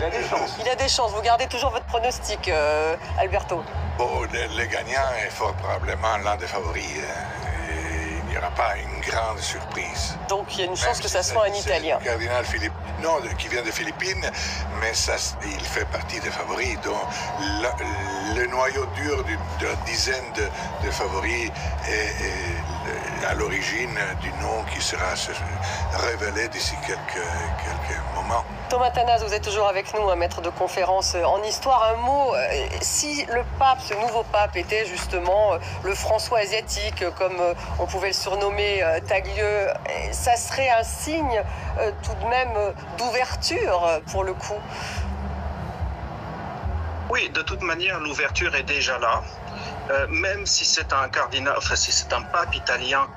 Il y a des chances. Vous gardez toujours votre pronostic, Alberto. Bon, le gagnant est fort probablement l'un des favoris. Il n'y aura pas une grande surprise. Donc il y a une chance que ça soit un Italien. Le cardinal Philippe, non, qui vient de Philippines, mais ça, il fait partie des favoris. Donc le noyau dur de la dizaine de favoris est à l'origine du nom qui sera révélé d'ici quelques moments. Thomas Tanas, vous êtes toujours avec nous, un maître de conférence en histoire. Un mot, si le pape, ce nouveau pape, était justement le François asiatique, comme on pouvait le surnommer Taglieu, ça serait un signe tout de même d'ouverture pour le coup. Oui, de toute manière, l'ouverture est déjà là. Même si c'est un cardinal, enfin si c'est un pape italien,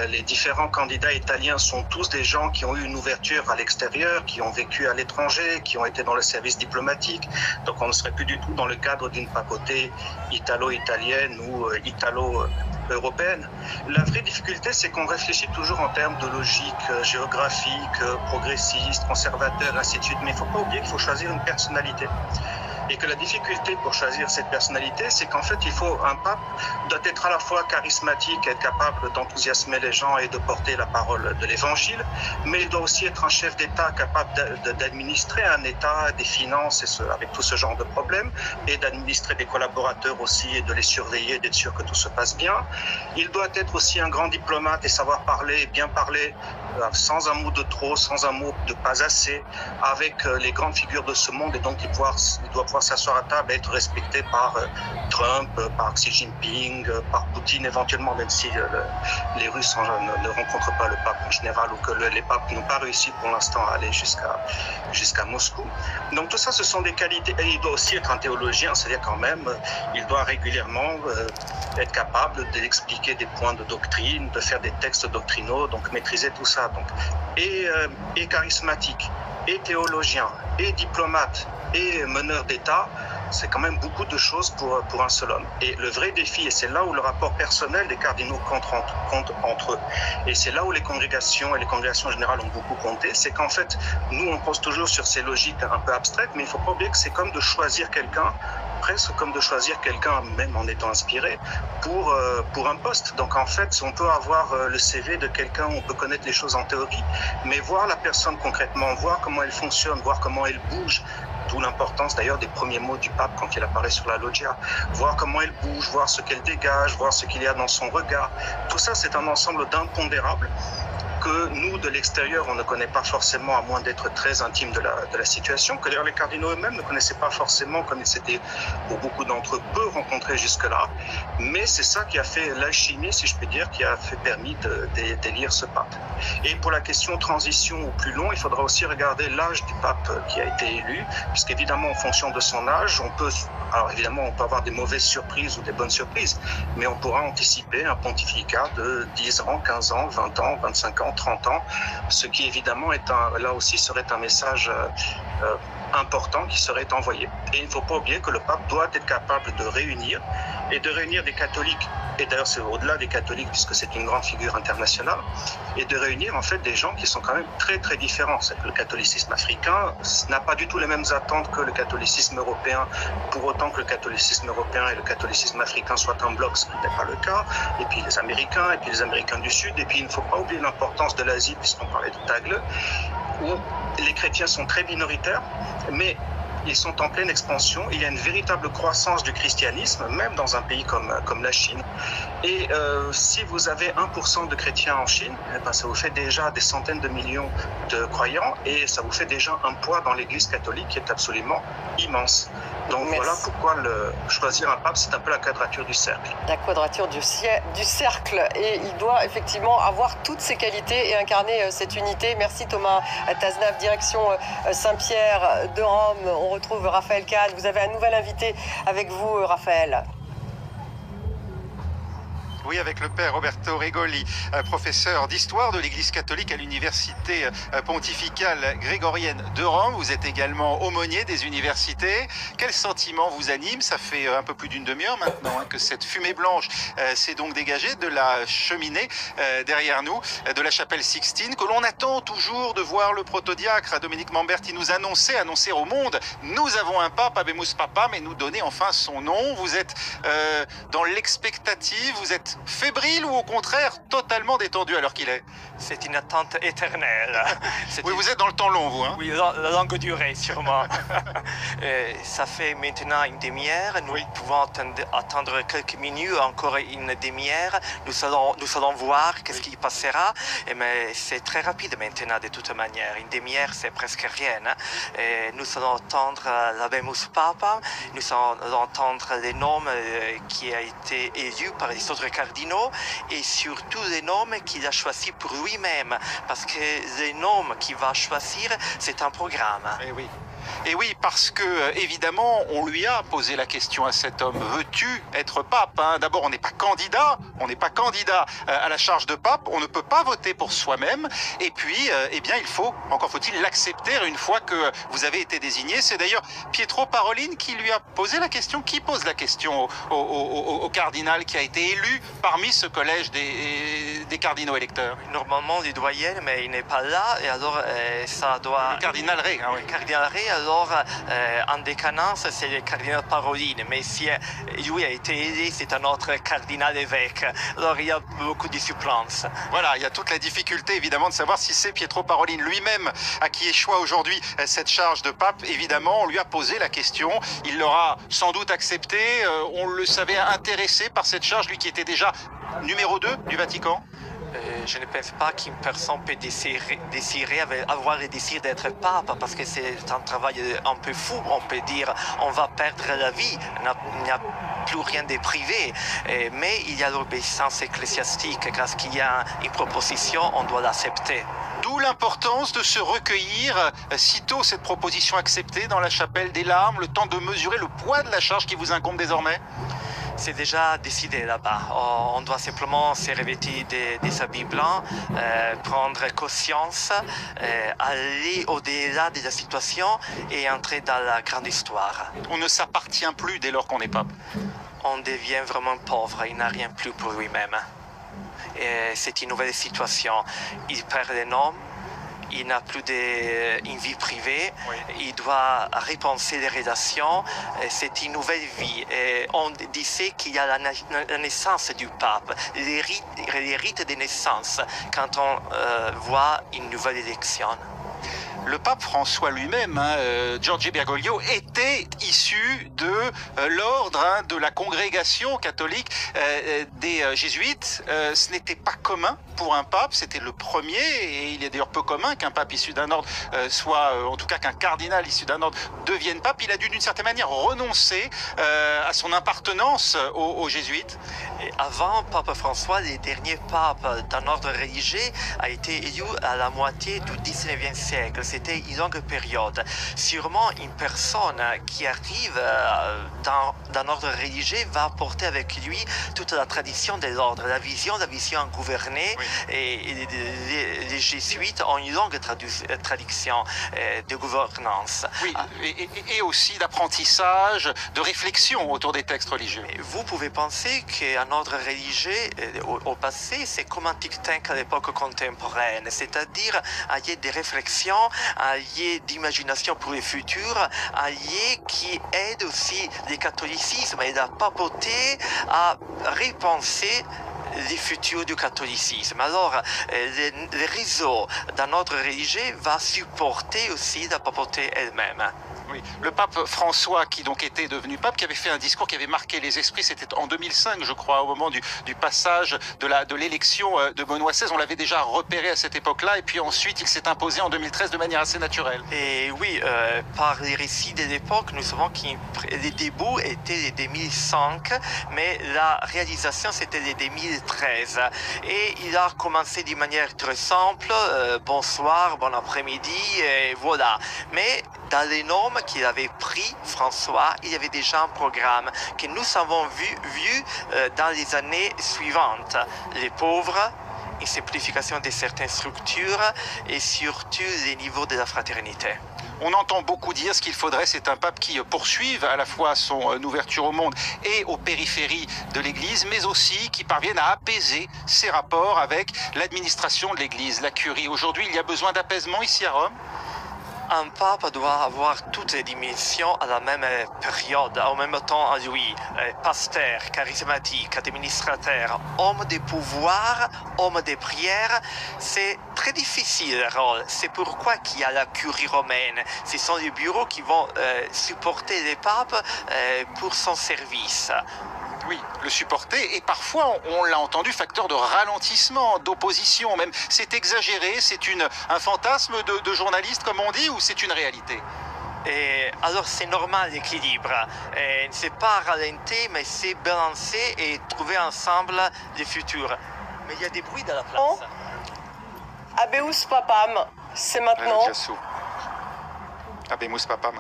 les différents candidats italiens sont tous des gens qui ont eu une ouverture à l'extérieur, qui ont vécu à l'étranger, qui ont été dans le service diplomatique. Donc on ne serait plus du tout dans le cadre d'une papauté italo-italienne ou italo-européenne. La vraie difficulté, c'est qu'on réfléchit toujours en termes de logique géographique, progressiste, conservateur, ainsi de suite. Mais il ne faut pas oublier qu'il faut choisir une personnalité. Et que la difficulté pour choisir cette personnalité, c'est qu'en fait, un pape doit être à la fois charismatique, être capable d'enthousiasmer les gens et de porter la parole de l'évangile, mais il doit aussi être un chef d'État capable d'administrer un État, des finances, avec tout ce genre de problèmes, et d'administrer des collaborateurs aussi, et de les surveiller, d'être sûr que tout se passe bien. Il doit être aussi un grand diplomate et savoir parler, bien parler sans un mot de trop, sans un mot de pas assez, avec les grandes figures de ce monde, et donc il doit pouvoir s'asseoir à table et être respecté par Trump, par Xi Jinping, par Poutine éventuellement, même si les Russes ne rencontrent pas le pape en général, ou que les papes n'ont pas réussi pour l'instant à aller jusqu'à Moscou. Donc tout ça, ce sont des qualités. Et il doit aussi être un théologien, c'est-à-dire quand même, il doit régulièrement être capable d'expliquer des points de doctrine, de faire des textes doctrinaux, donc maîtriser tout ça. Donc, et charismatique, et théologien, et diplomate, et meneur d'État, c'est quand même beaucoup de choses pour un seul homme. Et le vrai défi, et c'est là où le rapport personnel des cardinaux compte entre eux, et c'est là où les congrégations et les congrégations générales ont beaucoup compté, c'est qu'en fait, nous, on pose toujours sur ces logiques un peu abstraites, mais il ne faut pas oublier que c'est comme de choisir quelqu'un, presque comme de choisir quelqu'un, même en étant inspiré, pour un poste. Donc en fait, on peut avoir le CV de quelqu'un, on peut connaître les choses en théorie, mais voir la personne concrètement, voir comment elle fonctionne, voir comment elle bouge, d'où l'importance d'ailleurs des premiers mots du pape quand il apparaît sur la loggia, voir comment elle bouge, voir ce qu'elle dégage, voir ce qu'il y a dans son regard. Tout ça, c'est un ensemble d'impondérables que nous, de l'extérieur, on ne connaît pas forcément, à moins d'être très intime de la situation, que d'ailleurs les cardinaux eux-mêmes ne connaissaient pas forcément, comme ils s'étaient, pour beaucoup d'entre eux, peu rencontrés jusque-là. Mais c'est ça qui a fait l'alchimie, si je puis dire, qui a permis d'élire ce pape. Et pour la question transition ou plus long, il faudra aussi regarder l'âge du pape qui a été élu, puisqu'évidemment, en fonction de son âge, alors évidemment, on peut avoir des mauvaises surprises ou des bonnes surprises, mais on pourra anticiper un pontificat de 10 ans, 15 ans, 20 ans, 25 ans, 30 ans, ce qui évidemment là aussi serait un message important qui serait envoyé. Et il ne faut pas oublier que le pape doit être capable de réunir des catholiques, et d'ailleurs c'est au-delà des catholiques puisque c'est une grande figure internationale, et de réunir en fait des gens qui sont quand même très très différents. C'est que le catholicisme africain n'a pas du tout les mêmes attentes que le catholicisme européen, pour autant que le catholicisme européen et le catholicisme africain soient un bloc, ce qui n'est pas le cas, et puis les Américains du Sud, et puis il ne faut pas oublier l'importance de l'Asie, puisqu'on parlait de Tagle, où les chrétiens sont très minoritaires, mais ils sont en pleine expansion. Il y a une véritable croissance du christianisme, même dans un pays comme la Chine. Et si vous avez 1% de chrétiens en Chine, ça vous fait déjà des centaines de millions de croyants, et ça vous fait déjà un poids dans l'Église catholique qui est absolument immense. Donc voilà pourquoi choisir un pape, c'est un peu la quadrature du cercle. La quadrature du cercle. Et il doit effectivement avoir toutes ces qualités et incarner cette unité. Merci Thomas Taznav, direction Saint-Pierre de Rome. On retrouve Raphaël Kahn. Vous avez un nouvel invité avec vous, Raphaël. Oui, avec le père Roberto Regoli, professeur d'histoire de l'Église catholique à l'université pontificale grégorienne de Rome. Vous êtes également aumônier des universités. Quel sentiment vous anime? Ça fait un peu plus d'une demi-heure maintenant que cette fumée blanche s'est donc dégagée de la cheminée derrière nous, de la chapelle Sixtine, que l'on attend toujours de voir le protodiacre Dominique Mamberti nous annoncer au monde: nous avons un pape, Habemus Papam, et nous donner enfin son nom. Vous êtes dans l'expectative, vous êtes fébrile ou au contraire totalement détendu à l'heure qu'il est? C'est une attente éternelle. Oui, vous êtes dans le temps long, vous. Hein? Oui, la longue durée, sûrement. Ça fait maintenant une demi-heure. Nous pouvons attendre quelques minutes, encore une demi-heure. Nous allons voir qu'est-ce qui passera. Mais c'est très rapide maintenant, de toute manière. Une demi-heure, c'est presque rien. Et nous allons entendre l'Habemus Papam. Nous allons entendre les noms qui ont été élus par les autres cardinaux, et surtout les noms qu'il a choisis pour lui-même, parce que les noms qu'il va choisir, c'est un programme. Et oui, parce que, évidemment, on lui a posé la question à cet homme: veux-tu être pape? D'abord, on n'est pas candidat à la charge de pape, on ne peut pas voter pour soi-même, et puis, eh bien, encore faut-il l'accepter une fois que vous avez été désigné. C'est d'ailleurs Pietro Parolin qui lui a posé la question, qui pose la question au cardinal qui a été élu parmi ce collège des cardinaux électeurs. Normalement, il doit y être, mais il n'est pas là, et alors ça doit... Le cardinal Rey, oui. Cardinal Rey, alors en décadence, c'est le cardinal Parolin, mais si lui a été élu, c'est un autre cardinal évêque. Alors il y a beaucoup de suppléances. Voilà, il y a toute la difficulté évidemment de savoir si c'est Pietro Parolin lui-même à qui échoit aujourd'hui cette charge de pape. Évidemment, on lui a posé la question, il l'aura sans doute accepté, on le savait intéressé par cette charge, lui qui était déjà numéro 2 du Vatican. Je ne pense pas qu'une personne peut désirer avoir le désir d'être pape parce que c'est un travail un peu fou. On peut dire on va perdre la vie, il n'y a plus rien de privé. Mais il y a l'obéissance ecclésiastique. Grâce qu'il y a une proposition, on doit l'accepter. D'où l'importance de se recueillir sitôt cette proposition acceptée dans la chapelle des larmes, le temps de mesurer le poids de la charge qui vous incombe désormais. C'est déjà décidé là-bas. On doit simplement se revêtir des habits blancs, prendre conscience, aller au-delà de la situation et entrer dans la grande histoire. On ne s'appartient plus dès lors qu'on est pape. On devient vraiment pauvre, il n'a rien plus pour lui-même. C'est une nouvelle situation. Il perd les noms, il n'a plus une vie privée, oui. Il doit repenser les relations, c'est une nouvelle vie. Et on disait qu'il y a la naissance du pape, les rites de naissance, quand on voit une nouvelle élection. Le pape François lui-même, Giorgio Bergoglio, était issu de l'ordre de la congrégation catholique des jésuites. Ce n'était pas commun pour un pape, c'était le premier, et il est d'ailleurs peu commun qu'un pape issu d'un ordre soit, en tout cas qu'un cardinal issu d'un ordre devienne pape. Il a dû d'une certaine manière renoncer à son appartenance aux jésuites. Et avant Pape François, le dernier pape d'un ordre religieux a été élu à la moitié du 19e siècle. C'était une longue période. Sûrement, une personne qui arrive d'un ordre religieux va apporter avec lui toute la tradition de l'ordre, la vision gouvernée. Oui. Et les jésuites ont une longue tradition de gouvernance. Oui, et aussi d'apprentissage, de réflexion autour des textes religieux. Vous pouvez penser qu'un ordre religieux au passé, c'est comme un think-tank à l'époque contemporaine, c'est-à-dire allier des réflexions, allier d'imagination pour le futur, allier qui aide aussi le catholicisme et la papauté à repenser les futurs du catholicisme. Alors, le réseau d'un ordre religieux va supporter aussi la papauté elle-même. Oui. Le pape François, qui donc était devenu pape, qui avait fait un discours qui avait marqué les esprits, c'était en 2005, je crois, au moment du passage de l'élection de Benoît XVI. On l'avait déjà repéré à cette époque-là, et puis ensuite il s'est imposé en 2013 de manière assez naturelle. Et oui, par les récits de l'époque, nous savons que les débuts étaient les 2005, mais la réalisation c'était les 2013. Et il a commencé d'une manière très simple, bonsoir, bon après-midi, et voilà. Mais dans les normes qu'il avait pris, François, il y avait déjà un programme que nous avons vu dans les années suivantes. Les pauvres, une simplification de certaines structures et surtout les niveaux de la fraternité. On entend beaucoup dire ce qu'il faudrait, c'est un pape qui poursuive à la fois son ouverture au monde et aux périphéries de l'Église, mais aussi qui parvienne à apaiser ses rapports avec l'administration de l'Église, la curie. Aujourd'hui, il y a besoin d'apaisement ici à Rome. Un pape doit avoir toutes les dimensions à la même période, en même temps à lui. Pasteur, charismatique, administrateur, homme de pouvoir, homme de prière. C'est très difficile le rôle. C'est pourquoi qu'il y a la curie romaine. Ce sont les bureaux qui vont supporter les papes pour son service. Oui, le supporter, et parfois, on l'a entendu, facteur de ralentissement, d'opposition même. C'est exagéré, c'est un fantasme de journaliste, comme on dit, ou c'est une réalité? Et alors c'est normal l'équilibre. C'est pas ralentir, mais c'est balancer et trouver ensemble le futur. Mais il y a des bruits dans la place. Habemus Papam, c'est maintenant. Habemus Papam.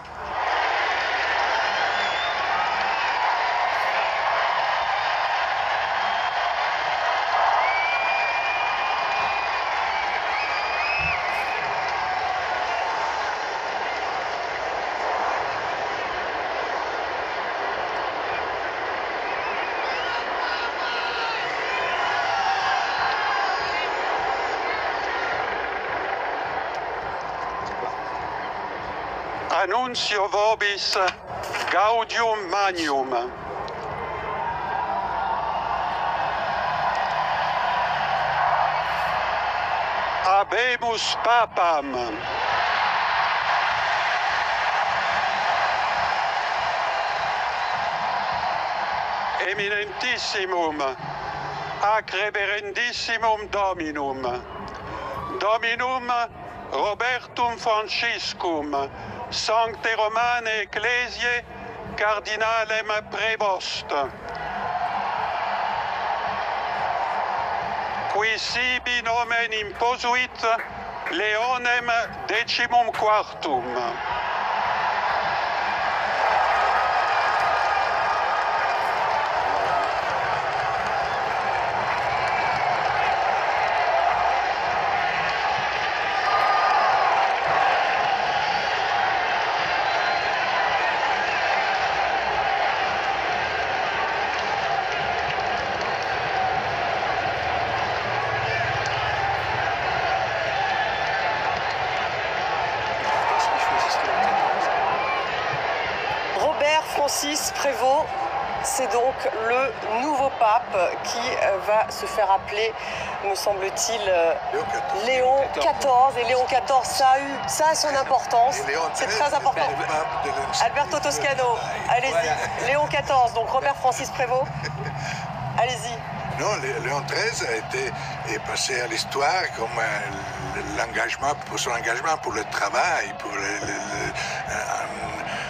Annuncio vobis gaudium magnum. Habemus Papam. Eminentissimum ac reverendissimum Dominum. Dominum Robertum Franciscum, Sancte Romane Ecclesiae, Cardinalem Prevost. Qui sibi nomen imposuit Leonem decimum quartum. Francis Prévost, c'est donc le nouveau pape qui va se faire appeler, me semble-t-il, Léon XIV. Et Léon XIV, ça a son importance, c'est très important. Alberto Toscano, allez-y. Léon XIV, donc Robert Francis Prévost, allez-y. Non, Léon XIII est passé à l'histoire comme son engagement pour le travail, pour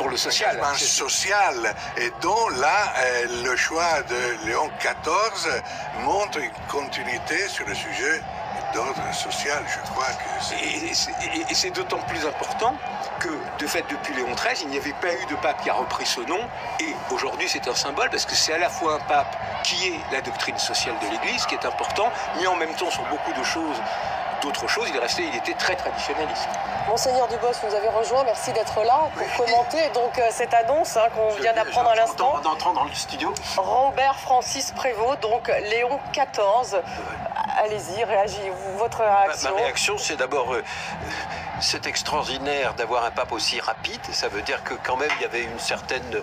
le social. Social. Et donc là, le choix de Léon XIV montre une continuité sur le sujet d'ordre social. Je crois que et c'est d'autant plus important que, de fait, depuis Léon XIII, il n'y avait pas eu de pape qui a repris ce nom. Et aujourd'hui, c'est un symbole parce que c'est à la fois un pape qui est la doctrine sociale de l'Église, qui est important, mais en même temps, sur beaucoup de choses, d'autres choses, il était très traditionnaliste. Monseigneur Dubos, vous nous avez rejoint, merci d'être là pour commenter donc cette annonce qu'on vient d'apprendre à l'instant. D'entrer dans le studio. Robert Francis Prévost, donc Léon XIV. Allez-y, réagissez, votre réaction. Ma réaction, c'est d'abord, c'est extraordinaire d'avoir un pape aussi rapide. Ça veut dire que quand même, il y avait une certaine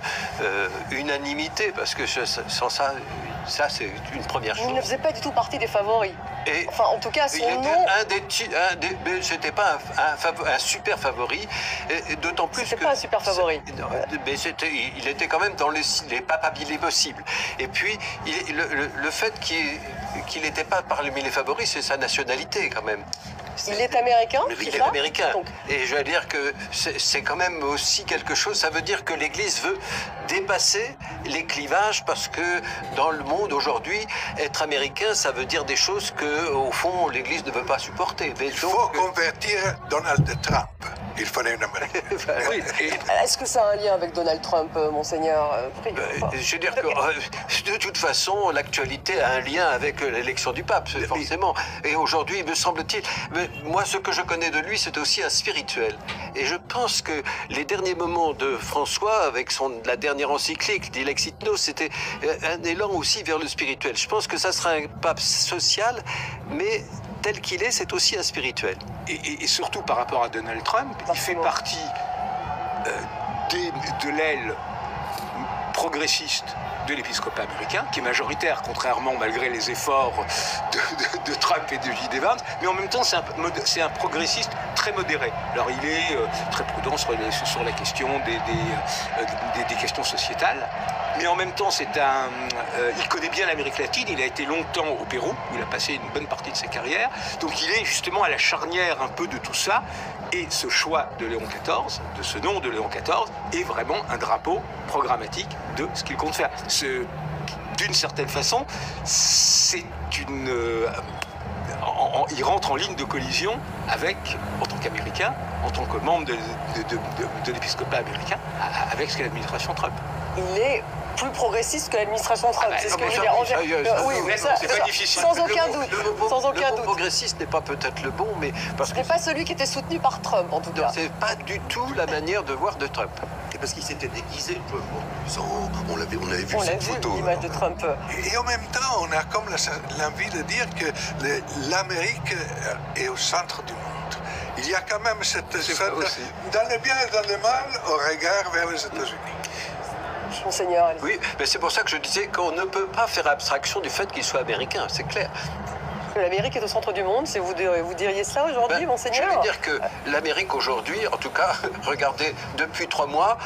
unanimité, parce que sans ça, c'est une première chose. Il ne faisait pas du tout partie des favoris. Et enfin, en tout cas, son nom... C'était pas un super favori, d'autant plus que... C'était pas un super favori. Mais il était quand même dans les papes habilés possibles. Et puis, le fait qu'il n'était pas parmi les favoris, c'est sa nationalité quand même. Il est américain. Il est américain. Donc. Et je veux dire que c'est quand même aussi quelque chose. Ça veut dire que l'Église veut dépasser les clivages parce que dans le monde aujourd'hui, être américain, ça veut dire des choses que, au fond, l'Église ne veut pas supporter. Il faut convertir Donald Trump. Il fallait une Américaine. Oui. Est-ce que ça a un lien avec Donald Trump, Monseigneur Je veux dire que, de toute façon, l'actualité a un lien avec l'élection du pape, forcément. Et aujourd'hui, me semble-t-il, moi, ce que je connais de lui, c'est aussi un spirituel. Et je pense que les derniers moments de François, avec la dernière encyclique, Dilexit Nos, c'était un élan aussi vers le spirituel. Je pense que ça sera un pape social, mais tel qu'il est, c'est aussi un spirituel. Et surtout par rapport à Donald Trump, il fait partie de l'aile progressiste de l'épiscopat américain, qui est majoritaire, contrairement, malgré les efforts de Trump et de J.D. Vance, mais en même temps, c'est un progressiste très modéré. Alors, il est très prudent sur la question des questions sociétales, mais en même temps, il connaît bien l'Amérique latine, il a été longtemps au Pérou, où il a passé une bonne partie de sa carrière, donc il est justement à la charnière un peu de tout ça, et ce choix de Léon XIV, de ce nom de Léon XIV, est vraiment un drapeau programmatique de ce qu'il compte faire. D'une certaine façon, il rentre en ligne de collision avec, en tant qu'Américain, en tant que membre de l'épiscopat américain, avec ce qu'est l'administration Trump. Il est plus progressiste que l'administration Trump, c'est ce que je veux dire. Oui, c'est pas difficile. Sans aucun doute. Le mot progressiste n'est pas peut-être le bon, mais parce que c'est pas celui qui était soutenu par Trump, en tout cas. C'est pas du tout la manière de voir de Trump. Et parce qu'il s'était déguisé, on avait vu cette photo. L'image de Trump. Et en même temps, on a comme l'envie de dire que l'Amérique est au centre du monde. Il y a quand même dans le bien et dans le mal, au regard vers les États-Unis. Monseigneur. Oui, mais c'est pour ça que je disais qu'on ne peut pas faire abstraction du fait qu'il soit américain, c'est clair. L'Amérique est au centre du monde, vous diriez ça aujourd'hui, Monseigneur? Je veux dire que l'Amérique aujourd'hui, en tout cas, regardez, depuis 3 mois,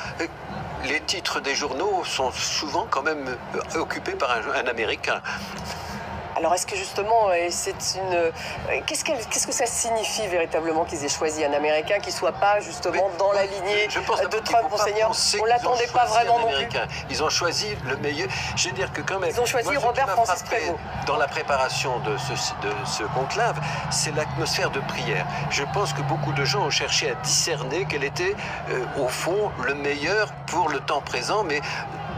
les titres des journaux sont souvent quand même occupés par un Américain. Alors est-ce que justement, qu'est-ce que ça signifie véritablement qu'ils aient choisi un Américain qui ne soit pas justement dans la lignée de Trump, Monseigneur? On ne l'attendait pas vraiment non plus. Ils ont choisi le meilleur. Je veux dire que quand même... Ils ont choisi Robert Francis Prévost. Dans la préparation de ce conclave, c'est l'atmosphère de prière. Je pense que beaucoup de gens ont cherché à discerner quel était, au fond, le meilleur pour le temps présent, mais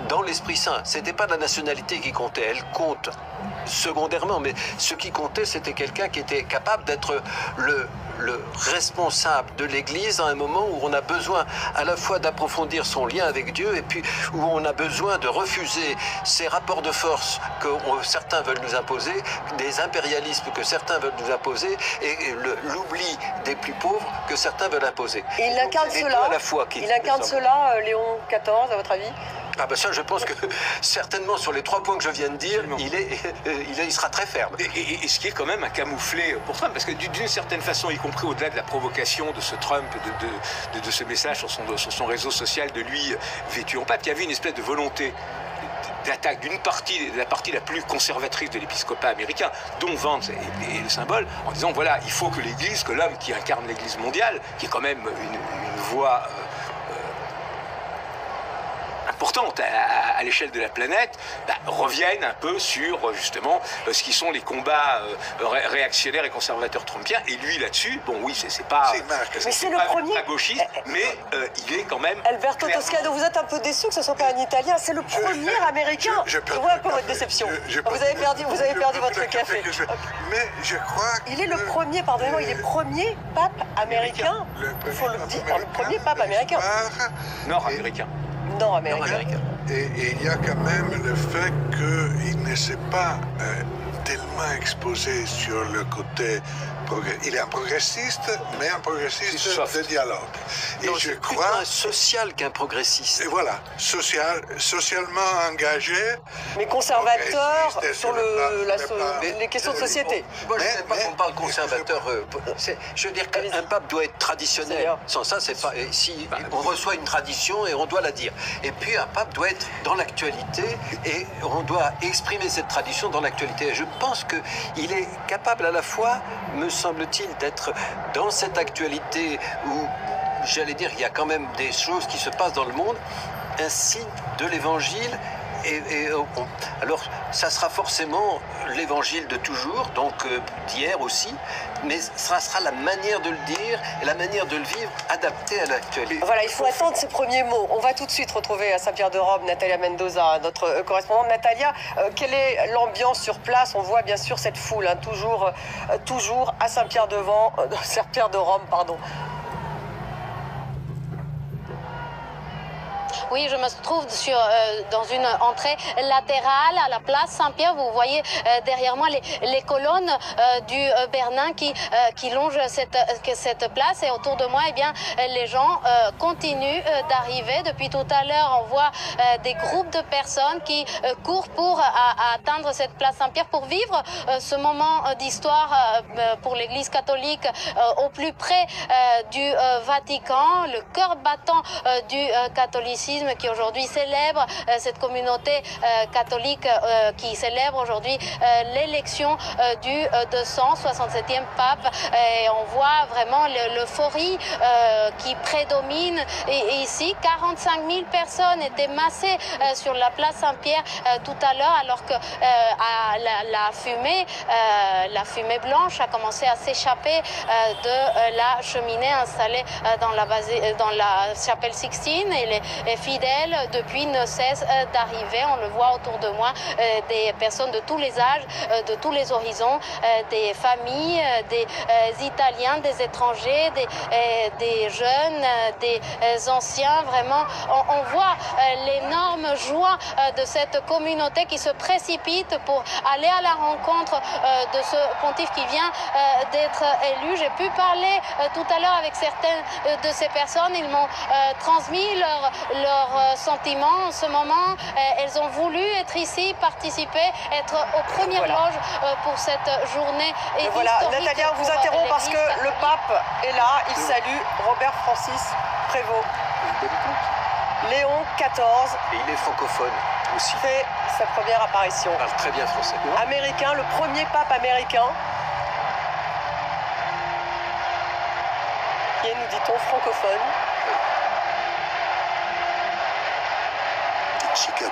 dans l'Esprit Saint. C'était pas la nationalité qui comptait, elle compte secondairement, mais ce qui comptait, c'était quelqu'un qui était capable d'être le responsable de l'Église à un moment où on a besoin à la fois d'approfondir son lien avec Dieu et puis où on a besoin de refuser ces rapports de force que certains veulent nous imposer, des impérialismes que certains veulent nous imposer et l'oubli des plus pauvres que certains veulent imposer. Et il incarne cela, Léon XIV, à votre avis? Ah ben ça, je pense que certainement sur les 3 points que je viens de dire, il sera très ferme. Et ce qui est quand même un camouflet pour Trump, parce que d'une certaine façon, y compris au-delà de la provocation de ce Trump, de ce message sur son réseau social, de lui vêtu en pape, il y avait une espèce de volonté d'attaque d'une partie, de la partie la plus conservatrice de l'épiscopat américain, dont Vance est le symbole, en disant voilà, il faut que l'Église, que l'homme qui incarne l'Église mondiale, qui est quand même une voix importante à l'échelle de la planète, reviennent un peu sur justement ce qui sont les combats réactionnaires et conservateurs trumpiens. Et lui là-dessus, bon oui, c'est pas gauchiste, mais il est quand même. Alberto Toscano, vous êtes un peu déçu que ce soit pas un Italien. C'est le premier Américain. Je vois un peu votre déception. Vous avez perdu votre café. Mais je crois. Il est le premier, pardonnez-moi, il est le premier pape américain. Il faut le dire, le premier pape américain. Nord-américain. Nord-américain. Et il y a quand même le fait qu'il ne s'est pas tellement exposé sur le côté il est un progressiste, mais un progressiste de dialogue. Et non, je crois un social qu'un progressiste. Et voilà, socialement engagé, mais conservateur sur les questions de société. Moi, je ne sais pas qu'on parle conservateur. Je veux dire qu'un pape doit être traditionnel. Sans ça, c'est pas. Si on reçoit une tradition et on doit la dire. Et puis un pape doit être dans l'actualité et on doit exprimer cette tradition dans l'actualité. Et je pense qu'il est capable à la fois, me semble-t-il, d'être dans cette actualité où, j'allais dire, il y a quand même des choses qui se passent dans le monde, un signe de l'évangile. Alors, ça sera forcément l'évangile de toujours, donc d'hier aussi, mais ça sera la manière de le dire et la manière de le vivre adaptée à l'actualité. Voilà, il faut attendre ces premiers mots. On va tout de suite retrouver à Saint-Pierre-de-Rome Natalia Mendoza, notre correspondante. Natalia, quelle est l'ambiance sur place? On voit bien sûr cette foule, hein, toujours à Saint-Pierre-de-Rome, pardon. Oui, je me trouve dans une entrée latérale à la place Saint-Pierre. Vous voyez derrière moi les colonnes du Bernin qui longent cette place. Et autour de moi, eh bien, les gens continuent d'arriver. Depuis tout à l'heure, on voit des groupes de personnes qui courent pour atteindre cette place Saint-Pierre pour vivre ce moment d'histoire pour l'Église catholique au plus près du Vatican, le cœur battant du catholicisme qui aujourd'hui célèbre cette communauté catholique qui célèbre aujourd'hui l'élection du 267e pape. Et on voit vraiment l'euphorie qui prédomine. Et ici, 45 000 personnes étaient massées sur la place Saint-Pierre tout à l'heure, alors que la fumée blanche a commencé à s'échapper de la cheminée installée dans la chapelle Sixtine. Et les fidèles, depuis, ne cessent d'arriver. On le voit autour de moi, des personnes de tous les âges, de tous les horizons, des familles, des Italiens, des étrangers, des jeunes, des anciens. Vraiment, on voit l'énorme joie de cette communauté qui se précipite pour aller à la rencontre de ce pontife qui vient d'être élu. J'ai pu parler tout à l'heure avec certaines de ces personnes. Ils m'ont transmis leurs sentiments en ce moment. Elles ont voulu être ici, participer, être aux premières loges pour cette journée. Et voilà, Natalia, on vous interrompt parce que le pape est là. Il salue Robert Francis Prévost. Léon XIV. Et il est francophone. aussi. Fait sa première apparition. Il parle très bien français. Américain, le premier pape américain. Qui est, nous dit-on, francophone. Chicago.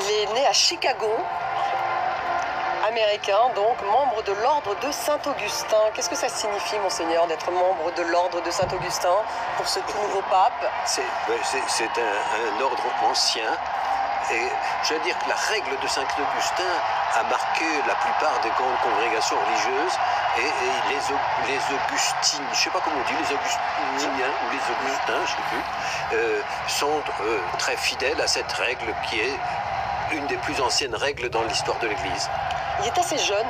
Il est né à Chicago, américain, donc membre de l'ordre de Saint-Augustin. Qu'est-ce que ça signifie, monseigneur, d'être membre de l'ordre de Saint-Augustin pour ce tout nouveau pape? C'est un ordre ancien. Et je veux dire que la règle de Saint-Augustin a marqué la plupart des grandes congrégations religieuses et les Augustines, je ne sais pas comment on dit, les Augustiniens ou les Augustins, je ne sais plus, sont très fidèles à cette règle qui est une des plus anciennes règles dans l'histoire de l'Église. Il est assez jeune,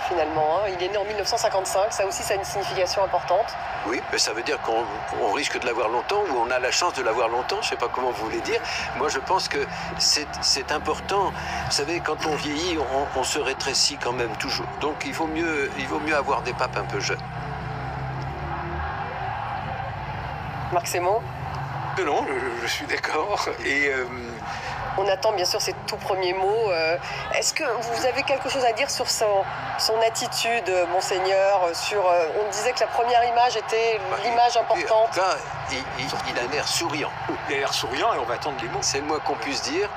finalement. Hein. Il est né en 1955. Ça aussi, ça a une signification importante. Oui, mais ça veut dire qu'on risque de l'avoir longtemps ou on a la chance de l'avoir longtemps. Je ne sais pas comment vous voulez dire. Moi, je pense que c'est important. Vous savez, quand on vieillit, on se rétrécit quand même toujours. Donc, il vaut mieux avoir des papes un peu jeunes. Marc Sémon? Non, je suis d'accord. Et on attend bien sûr ses tout premiers mots. Est-ce que vous avez quelque chose à dire sur son attitude, monseigneur, on disait que la première image était l'image importante. Là, il a l'air souriant. Il a l'air souriant et on va attendre les mots. C'est le moins qu'on puisse dire.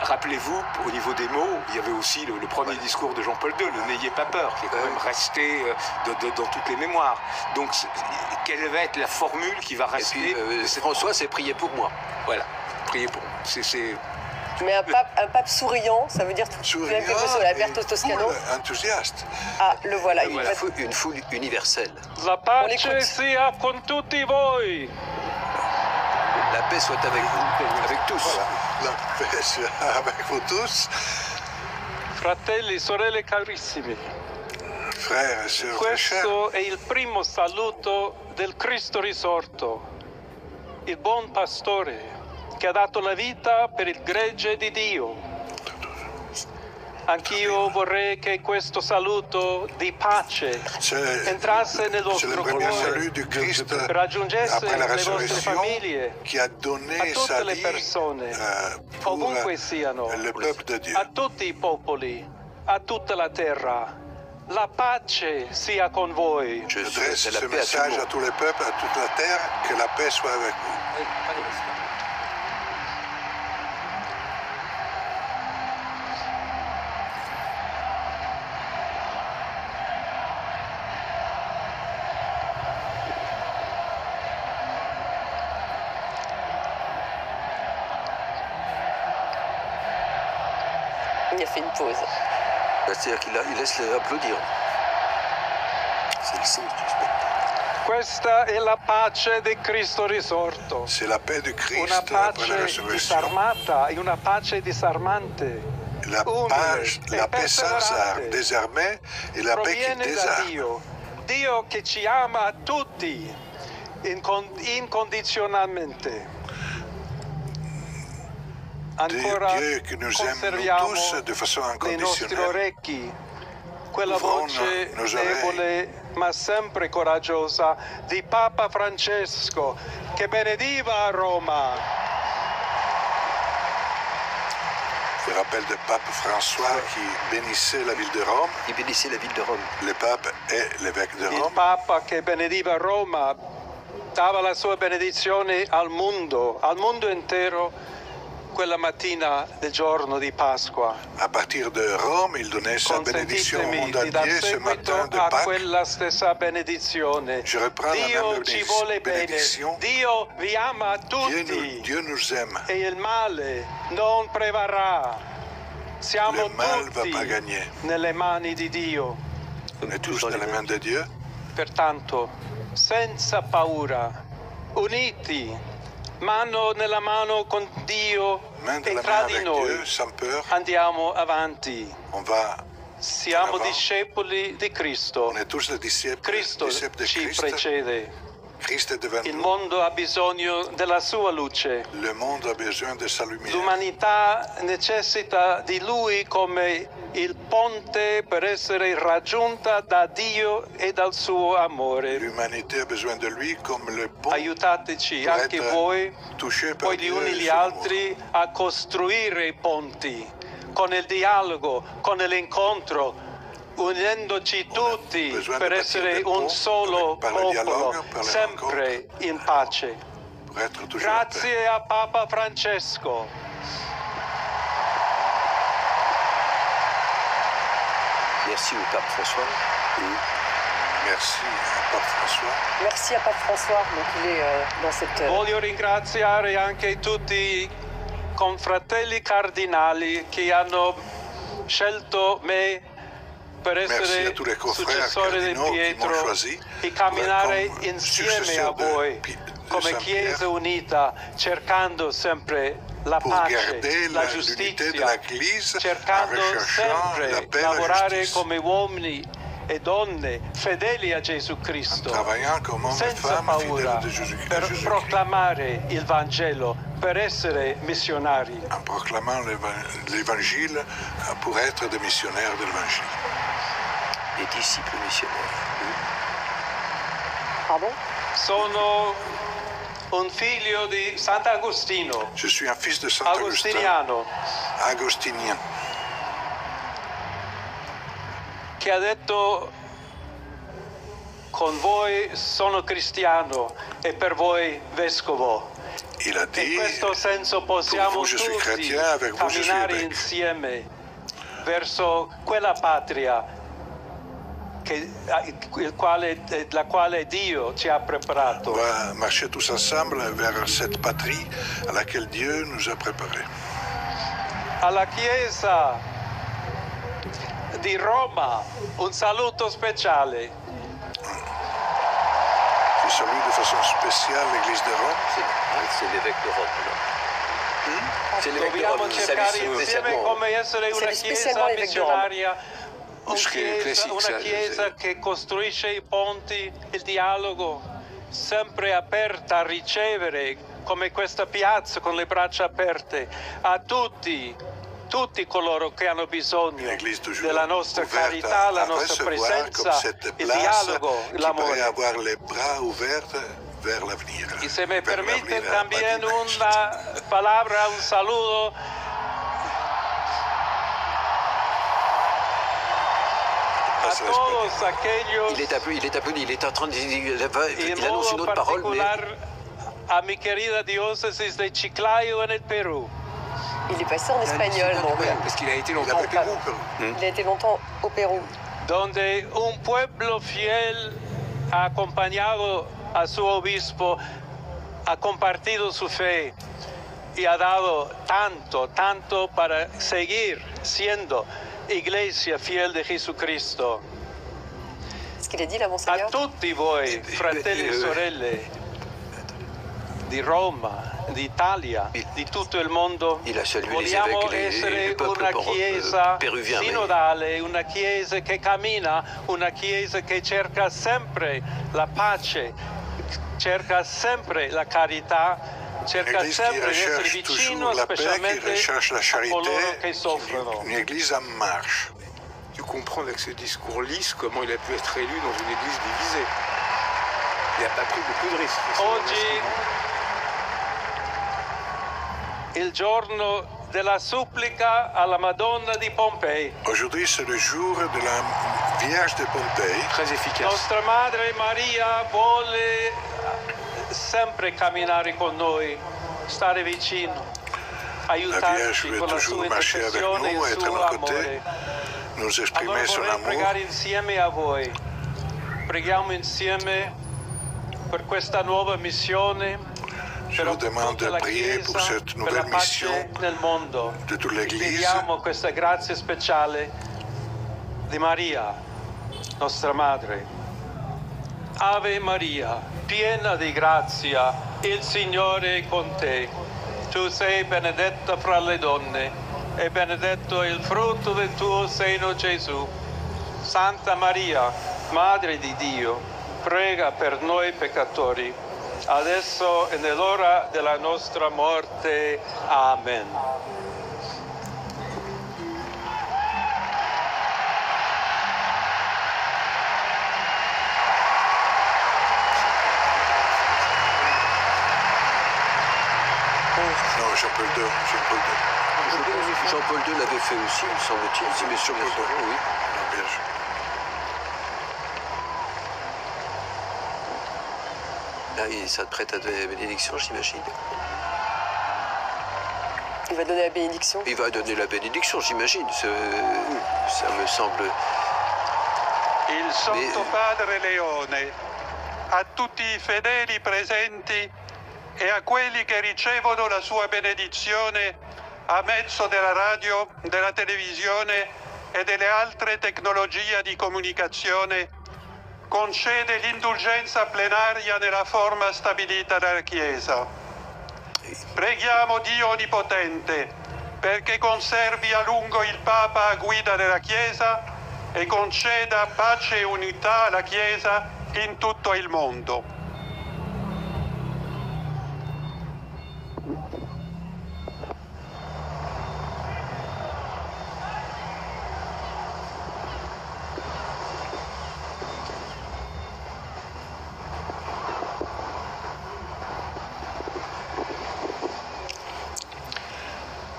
Rappelez-vous, au niveau des mots, il y avait aussi le premier discours de Jean-Paul II, le « N'ayez pas peur », qui est quand même resté dans toutes les mémoires. Donc, quelle va être la formule qui va rester? François, c'est prier pour moi. Voilà, prier pour moi. Mais un pape souriant, ça veut dire souriant quelque chose, Alberto Toscano. Enthousiaste. Ah, le voilà. Une foule universelle. La pace sia con tutti voi. La paix soit avec vous, avec tous. Voilà. La paix soit avec vous tous. Fratelli e sorelle carissimi. Frères et sœurs chers. Questo è il primo saluto del Cristo risorto, il buon pastore che ha dato la vita per il gregge di Dio. Anch'io vorrei che questo saluto di pace entrasse nel vostro cuore, raggiungesse le vostre famiglie, a tutte le persone, ovunque siano, a tutti i popoli, a tutta la terra. La pace sia con voi. Je adresse ce message à tous les peuples, à toute la terre, que la paix soit avec vous. Il a fait une pause. C'est-à-dire qu'il laisse applaudir. C'est le sens du spectacle. Questa è la pace di Cristo risorto. C'est la paix de Christ Una après la pace résurrection. disarmata e una pace disarmante. La paix sans armes, désarmée, et la paix qui désarme. Dio. Dio che ci ama tutti incondizionalmente. Ancora Dieu qui nous aime tous de façon nei nostri inconditionnelle. orecchi quella voce debole ma sempre coraggiosa di Papa Francesco che benediva Roma. Je rappelle de Pape François qui bénissait la ville de Rome. Il bénissait la ville de Rome. Le pape est l'évêque de Il Rome. Papa che benediva Roma dava la sua benedizione al mondo intero. quella mattina del giorno di Pasqua. À partir de Rome, il donnait sa bénédiction au monde di dar entier ce seguito matin de a Pâques. quella stessa benedizione. Je reprends la Dio même ci vuole bene, bénédiction. Dio vi ama tutti Dieu nous aime. e il male non prevarrà. Siamo Le mal va tutti pas gagner. nelle mani di Dio. On est tous dans les mains de Dieu. Pertanto, senza paura, uniti, mano nella mano con Dio Main dans e la tra main di avec noi Dieu, sans peur. andiamo avanti. On va. Siamo avant. discepoli di Cristo. On est tous les disciples Cristo de ci Christ. precede. Christ est devant Il nous. mondo ha bisogno della sua luce. Le monde a besoin de sa lumière. L'umanità necessita di Lui come il ponte per essere raggiunta da Dio e dal suo amore. L'humanité a besoin de lui comme le pont. Aiutateci pour anche être voi, touché par poi gli Dieu uni et gli son amour. altri, a costruire i ponti con il dialogo, con l'incontro, unendoci tutti besoin per de essere bâtir des un ponts solo par le popolo, dialogue, par la sempre in pace. Pour être toujours en paix. Grazie a Papa Francesco. Merci au pape François. Merci à Pape François. Merci à Pape François, donc il est dans cette... Voglio ringraziare anche tutti i confratelli cardinali che hanno scelto me per Merci essere à tous les confrères successore di cardinaux qui m'ont Pietro choisi e camminare comme insieme a successeur de voi come Saint Pierre, Chiesa unita, cercando sempre la pour pace, garder la l'unité de giustizia, l'Église en cercando recherchant la sempre paix et la lavorare justice. come uomini e donne fedeli a Gesù Cristo, Travaillant comme hommes et senza femmes paura, fidèles de Jésus-Christ. per proclamare il Vangelo, per essere missionari. En proclamant l'évangile pour être des missionnaires de l'évangile. Les disciples missionnaires. Pardon? Sono un figlio di Sant'Agostino, Je suis un fils de Saint-Augustin, agostiniano, agostinien, che ha detto: con voi sono cristiano e per voi vescovo. il a In dit, questo senso possiamo pour vous, je suis tutti chrétien, avec vous, je suis camminare évêque. insieme verso quella patria la quale Dio ci ha preparato. on va marcher tous ensemble vers cette patrie à laquelle Dieu nous a préparés. Alla Chiesa di Roma un saluto speciale. Je salue de façon spéciale l'Église de Rome. C'est l'évêque de Rome. C'est l'évêque de Dobbiamo Rome. cercare Salue insieme spécialement. come essere una spécialement Chiesa l'évêque de Rome. missionaria, classique, una ça, Chiesa che costruisce i ponti, il dialogo, sempre aperta a ricevere, come questa piazza con le braccia aperte, a tutti coloro che hanno bisogno della nostra carità, la nostra presenza, il dialogo, l'amore. avoir les bras ouverts vers l'avenir. Y se me vers permite l'avenir también abadie. una palabra, un saludo a todos aquellos, Il est applaudi, il est en train de y il en annonce une modo autre parole, mais particular a mi querida diócesis de Chiclayo en el Perú. Il est passé en espagnol, donc Parce qu'il a été longtemps au Pérou. il a été longtemps au Pérou. Donde un pueblo fiel ha acompañado a su obispo, ha compartido su fe y ha dado tanto para seguir siendo iglesia fiel de Jesucristo. Ce qu'il a dit là, A Monseigneur? tutti voi, fratelli e sorelle di Roma, d'Italia, di tutto il mondo, il a salué les vogliamo évêques et essere le peuple una chiesa péruvien. sinodale, una chiesa che cammina, una chiesa che cerca sempre la pace, cerca sempre la carità, cerca L'Église qui sempre di essere recherche vicino toujours la paix, qui specialmente recherche la a coloro charité, che soffrono. une Église en marche. Tu comprends avec ce discours lisse comment il a pu être élu dans une église divisée. Il n'a pas pris beaucoup de risques. Oggi il giorno della supplica alla Madonna di Pompei. Aujourd'hui, c'est le jour de la Vierge de Pompéi. Très efficace. Nostra Madre Maria vuole sempre camminare con noi, stare vicino. Vierge veut toujours marcher avec nous, être à nos côtés, nous exprimer son amour. Preghiamo insieme per questa nuova missione. Je vous demande de prier pour cette nouvelle mission de toute l'Église. Chiediamo questa grazia speciale di Maria, nostra Madre. Ave Maria, piena di grazia, il Signore è con te. Tu sei benedetta fra le donne e benedetto il frutto del tuo seno, Gesù. Santa Maria, Madre di Dio, prega per noi peccatori, adesso e nell'ora della nostra morte. Amen. Non, Jean-Paul II. Jean-Paul II l'avait fait aussi, me semble-t-il. Mais Jean-Paul II, oui. Là, il s'apprête à donner la bénédiction, j'imagine. Il va donner la bénédiction? Il va donner la bénédiction, j'imagine. Ça me semble... Il Santo Padre Leone, a tutti i fedeli presenti e a quelli che ricevono la sua benedizione a mezzo della radio, della televisione e delle altre tecnologie di comunicazione, concede l'indulgenza plenaria nella forma stabilita dalla Chiesa. Preghiamo Dio Onnipotente perché conservi a lungo il Papa a guida della Chiesa e conceda pace e unità alla Chiesa in tutto il mondo.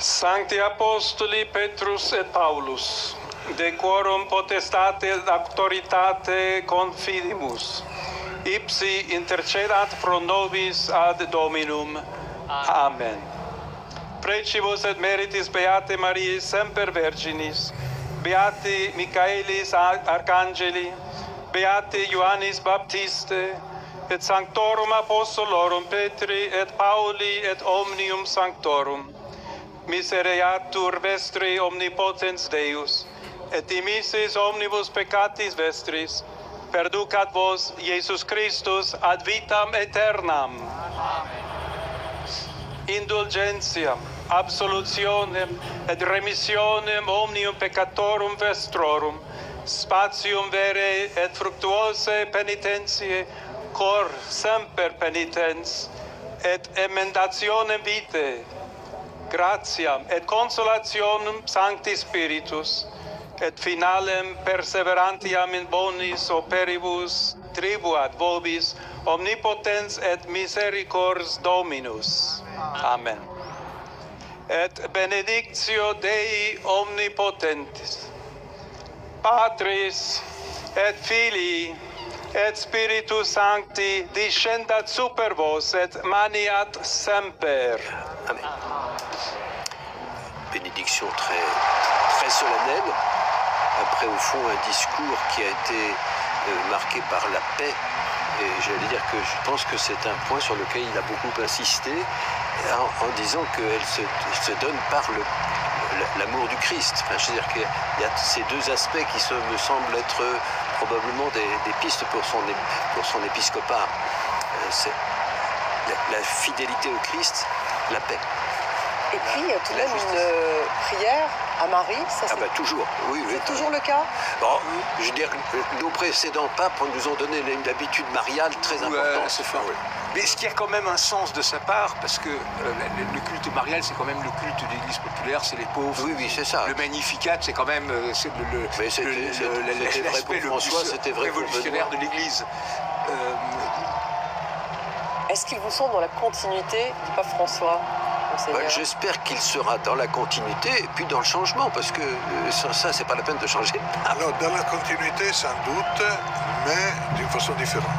Sancti Apostoli Petrus et Paulus, de quorum potestate et autoritate confidimus, ipsi intercedat pro nobis ad Dominum. Amen. Precibus et meritis Beate Mariae semper Virginis, Beati Michaelis Arcangeli, Beati Ioannis Baptiste, et Sanctorum Apostolorum Petri et Pauli et omnium Sanctorum. Misereatur vestri omnipotens Deus, et dimissis omnibus peccatis vestris, perducat vos, Iesus Christus, ad vitam aeternam. Indulgentiam, absolutionem, et remissionem omnium peccatorum vestrorum, spatium vere et fructuose penitentiae, cor semper penitens, et emendationem vitae, gratiam et consolationem Sancti Spiritus, et finalem perseverantiam in bonis operibus tribuat vobis omnipotens et misericors Dominus. Amen. Et benedictio Dei omnipotentis, Patris et Filii et Spiritus Sancti descendat super vos et maniat semper. Amen. Bénédiction très solennelle. Après, au fond, un discours qui a été marqué par la paix. Et j'allais dire que je pense que c'est un point sur lequel il a beaucoup insisté en disant qu'elle se donne par l'amour du Christ. Enfin, je veux dire qu'il y a ces deux aspects qui me semblent être probablement des pistes pour son épiscopat. C'est la fidélité au Christ, la paix. Et puis, il y a tout de même une prière à Marie, ça c'est... Ah bah toujours, oui. C'est toujours le cas? Bon, je veux dire que nos précédents papes nous ont donné une habitude mariale très importante. C'est fort, oui. Mais ce qui a quand même un sens de sa part, parce que le culte marial, c'est quand même le culte de l'Église populaire, c'est les pauvres. Oui, c'est ça. Le Magnificat, c'est quand même c'était vrai pour François, c'était vrai pour révolutionnaire de l'Église. Est-ce qu'ils vous sont dans la continuité du pape François? J'espère qu'il sera dans la continuité et puis dans le changement, parce que ça, c'est pas la peine de changer. Alors, dans la continuité, sans doute, mais d'une façon différente.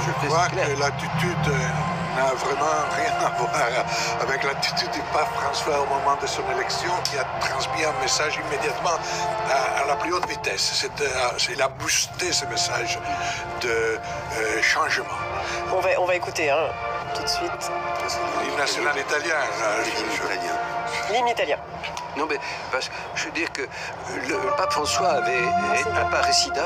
Je crois que l'attitude n'a vraiment rien à voir avec l'attitude du pape François au moment de son élection, qui a transmis un message immédiatement à la plus haute vitesse. Il a boosté ce message de changement. On va écouter tout de suite. L'hymne national italien. L'hymne italien. Non, mais parce que je veux dire que le pape François avait un parricida.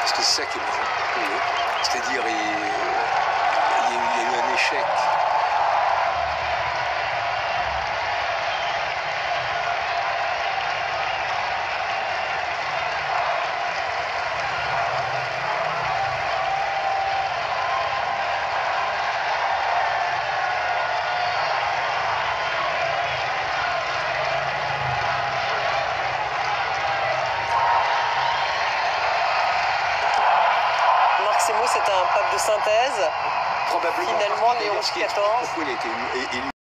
Parce que c'est ça qui est marrant. C'est-à-dire, il y a eu un échec. C'est un pape de synthèse. Probablement. Finalement, Léon XIV. Pourquoi il a été élu